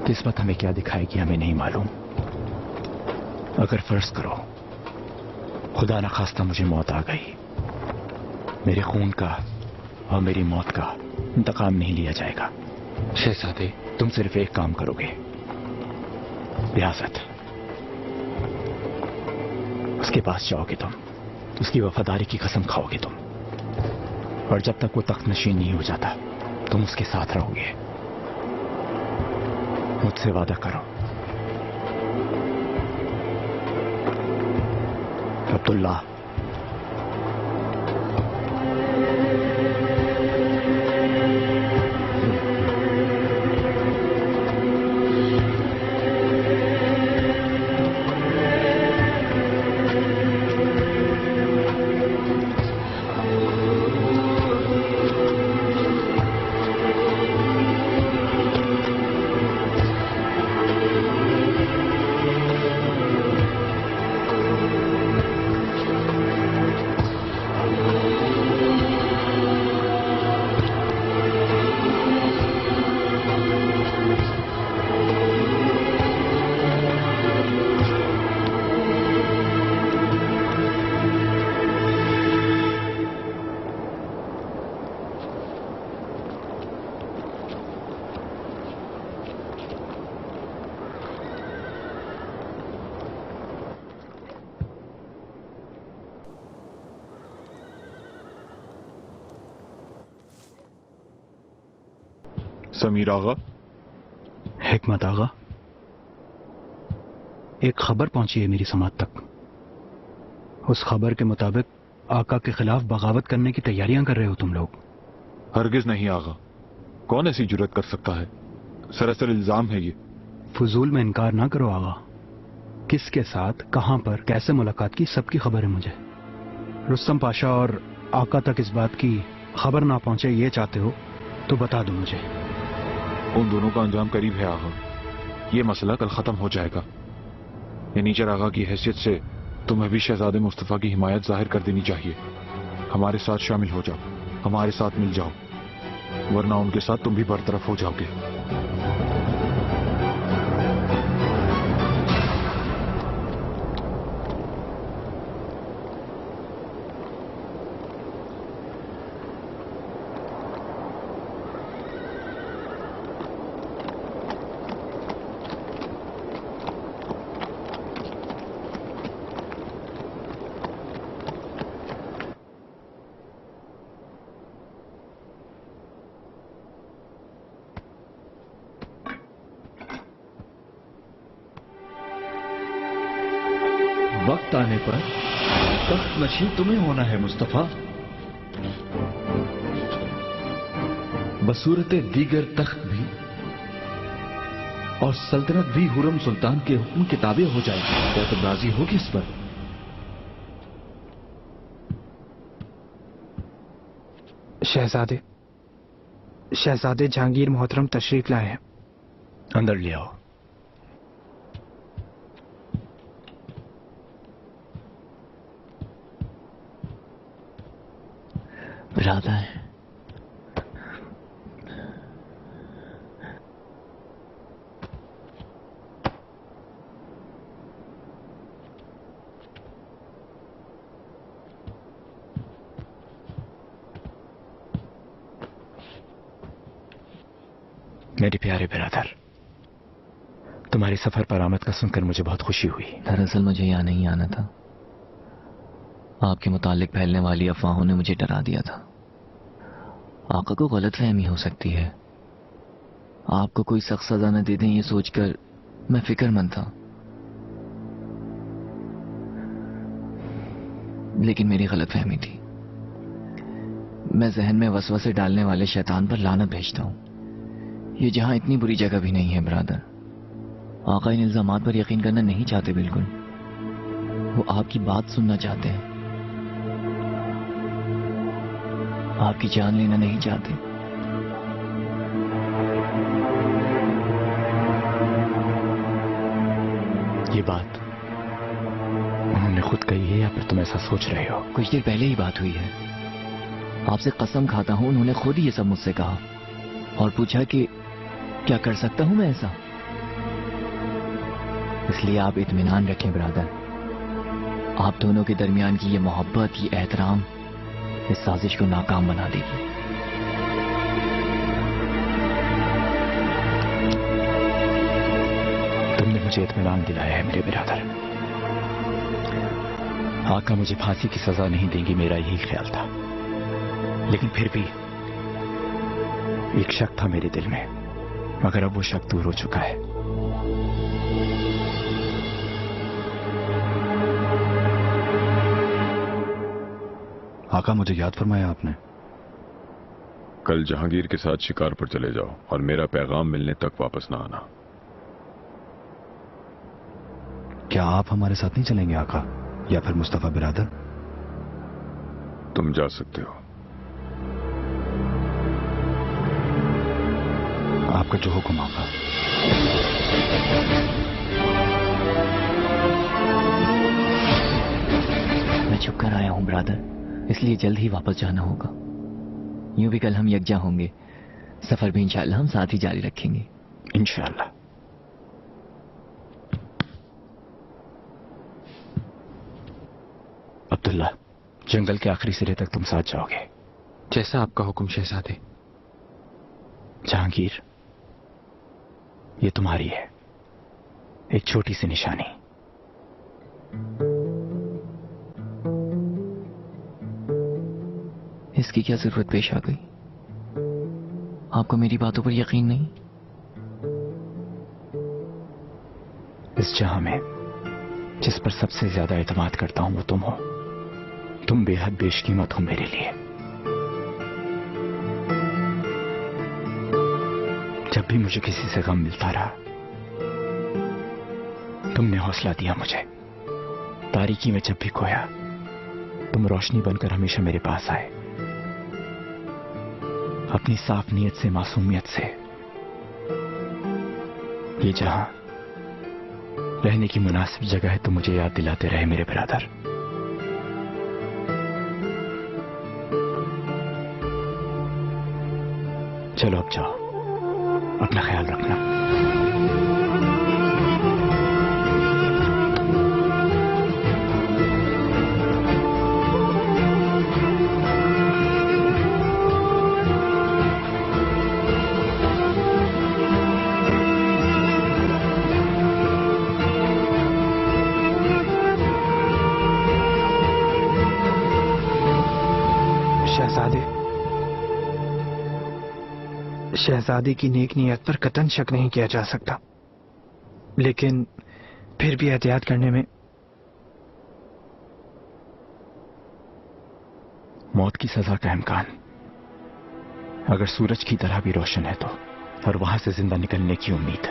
किस्मत हमें क्या दिखाएगी हमें नहीं मालूम। अगर फर्ज करो खुदा न खास्ता मुझे मौत आ गई, मेरे खून का और मेरी मौत का इंतकाम नहीं लिया जाएगा। शहजादे, तुम सिर्फ एक काम करोगे, रियासत। उसके पास जाओगे तुम, उसकी वफादारी की कसम खाओगे तुम, और जब तक वो तख्त नशीन नहीं हो जाता तुम उसके साथ रहोगे। मुझसे वादा करो। अब्दुल्ला। समीर आगा। हिकमत आगा, एक खबर पहुंची है मेरी समात तक। उस खबर के मुताबिक आका के खिलाफ बगावत करने की तैयारियां कर रहे हो तुम लोग। हरगिज नहीं आगा, कौन ऐसी जुर्रत कर सकता है? सरासर इल्जाम है ये। फजूल में इनकार ना करो आगा। किसके साथ, कहां पर, कैसे मुलाकात की, सबकी खबर है मुझे। रुस्तम पाशा और आका तक इस बात की खबर ना पहुंचे ये चाहते हो तो बता दो मुझे। उन दोनों का अंजाम करीब है आगा। ये मसला कल खत्म हो जाएगा। नीचर आगा की हैसियत से तुम्हें भी शहजादे मुस्तफा की हिमायत जाहिर कर देनी चाहिए। हमारे साथ शामिल हो जाओ, हमारे साथ मिल जाओ, वरना उनके साथ तुम भी बरतरफ हो जाओगे। वक्त आने पर तख्त नशीन तुम्हें होना है मुस्तफा, बसूरत दीगर तख्त भी और सल्तनत भी हुरम सुल्तान के हुक्म के ताबे हो जाएगी। क्या तुम राजी होगी इस पर? शहजादे जहांगीर मोहतरम तशरीफ लाए हैं। अंदर ले आओ। बिरादर, मेरे प्यारे बिरादर, तुम्हारी सफर पर आमद का सुनकर मुझे बहुत खुशी हुई। दरअसल मुझे यहाँ नहीं आना था। आपके मुतालिक फैलने वाली अफवाहों ने मुझे डरा दिया था। आका को गलतफहमी हो सकती है। आपको कोई सख्त सजा न दे दें ये सोचकर मैं फिक्रमंद था, लेकिन मेरी गलतफहमी थी। मैं जहन में वसवसे डालने वाले शैतान पर लानत भेजता हूं। ये जहां इतनी बुरी जगह भी नहीं है ब्रदर। आका इन इल्जामात पर यकीन करना नहीं चाहते बिल्कुल। वो आपकी बात सुनना चाहते हैं, आपकी जान लेना नहीं चाहते। ये बात उन्होंने खुद कही है या फिर तुम ऐसा सोच रहे हो? कुछ देर पहले ही बात हुई है। आपसे कसम खाता हूं उन्होंने खुद ही ये सब मुझसे कहा और पूछा कि क्या कर सकता हूं मैं ऐसा। इसलिए आप इत्मीनान रखें ब्रदर, आप दोनों के दरमियान की ये मोहब्बत, ये एहतराम इस साजिश को नाकाम बना देगी। मुझे इत्मीनान दिलाया है मेरे बिरादर। आका मुझे फांसी की सजा नहीं देंगी, मेरा यही ख्याल था, लेकिन फिर भी एक शक था मेरे दिल में, मगर अब वो शक दूर हो चुका है। आका, मुझे याद फरमाया आपने। कल जहांगीर के साथ शिकार पर चले जाओ और मेरा पैगाम मिलने तक वापस ना आना। क्या आप हमारे साथ नहीं चलेंगे आका, या फिर मुस्तफा बिरादर? तुम जा सकते हो। आपका जो हुक्म आका। मैं छुप कर आया हूं ब्रादर, इसलिए जल्द ही वापस जाना होगा। यूं भी कल हम यकजा होंगे, सफर भी इंशाअल्लाह हम साथ ही जारी रखेंगे। इंशाअल्लाह। अब्दुल्ला, जंगल के आखिरी सिरे तक तुम साथ जाओगे। जैसा आपका हुक्म शहजादे। जहांगीर, ये तुम्हारी है, एक छोटी सी निशानी। इसकी क्या जरूरत पेश आ गई? आपको मेरी बातों पर यकीन नहीं? इस जहां में जिस पर सबसे ज्यादा एतमाद करता हूं वो तुम हो। तुम बेहद बेशकीमत हो मेरे लिए। जब भी मुझे किसी से गम मिलता रहा, तुमने हौसला दिया मुझे। तारीकी में जब भी खोया, तुम रोशनी बनकर हमेशा मेरे पास आए। अपनी साफ नीयत से, मासूमियत से ये जहां रहने की मुनासिब जगह है, तो मुझे याद दिलाते रहे मेरे बिरादर। चलो अब जाओ, अपना ख्याल रखना। शहजादे की नेक नीयत पर कतन शक नहीं किया जा सकता, लेकिन फिर भी एहतियात करने में। मौत की सजा का इम्कान अगर सूरज की तरह भी रोशन है तो, और वहां से जिंदा निकलने की उम्मीद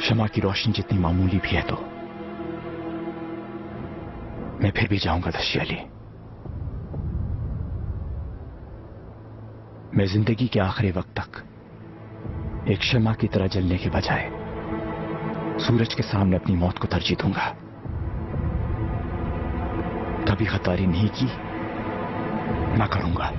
शमा की रोशनी जितनी मामूली भी है तो, मैं फिर भी जाऊंगा दश्ती अली। मैं जिंदगी के आखिरी वक्त तक एक शमा की तरह जलने के बजाय सूरज के सामने अपनी मौत को तरजीह दूंगा। कभी खतारी नहीं की, ना करूंगा।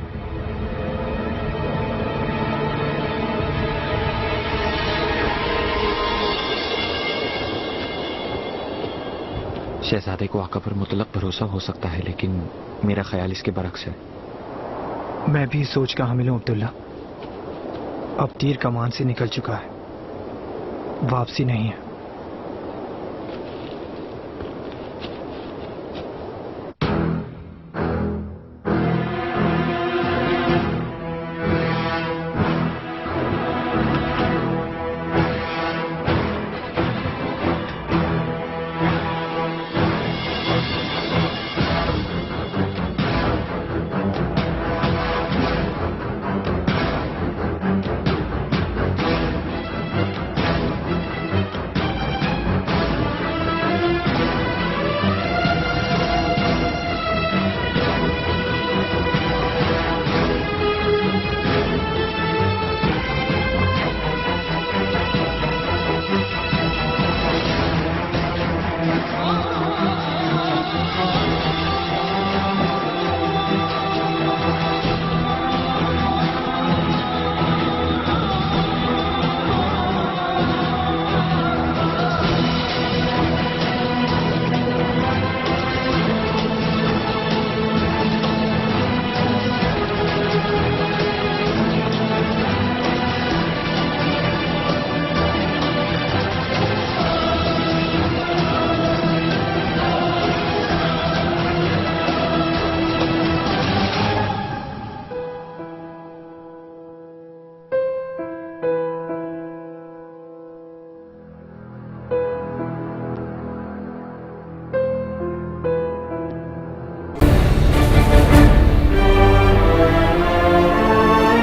शहजादे को आका पर मुतलक भरोसा हो सकता है, लेकिन मेरा ख्याल इसके बरक्स है। मैं भी सोच का हामिल हूं अब्दुल्ला। अब तीर कमान से निकल चुका है, वापसी नहीं है।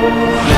है।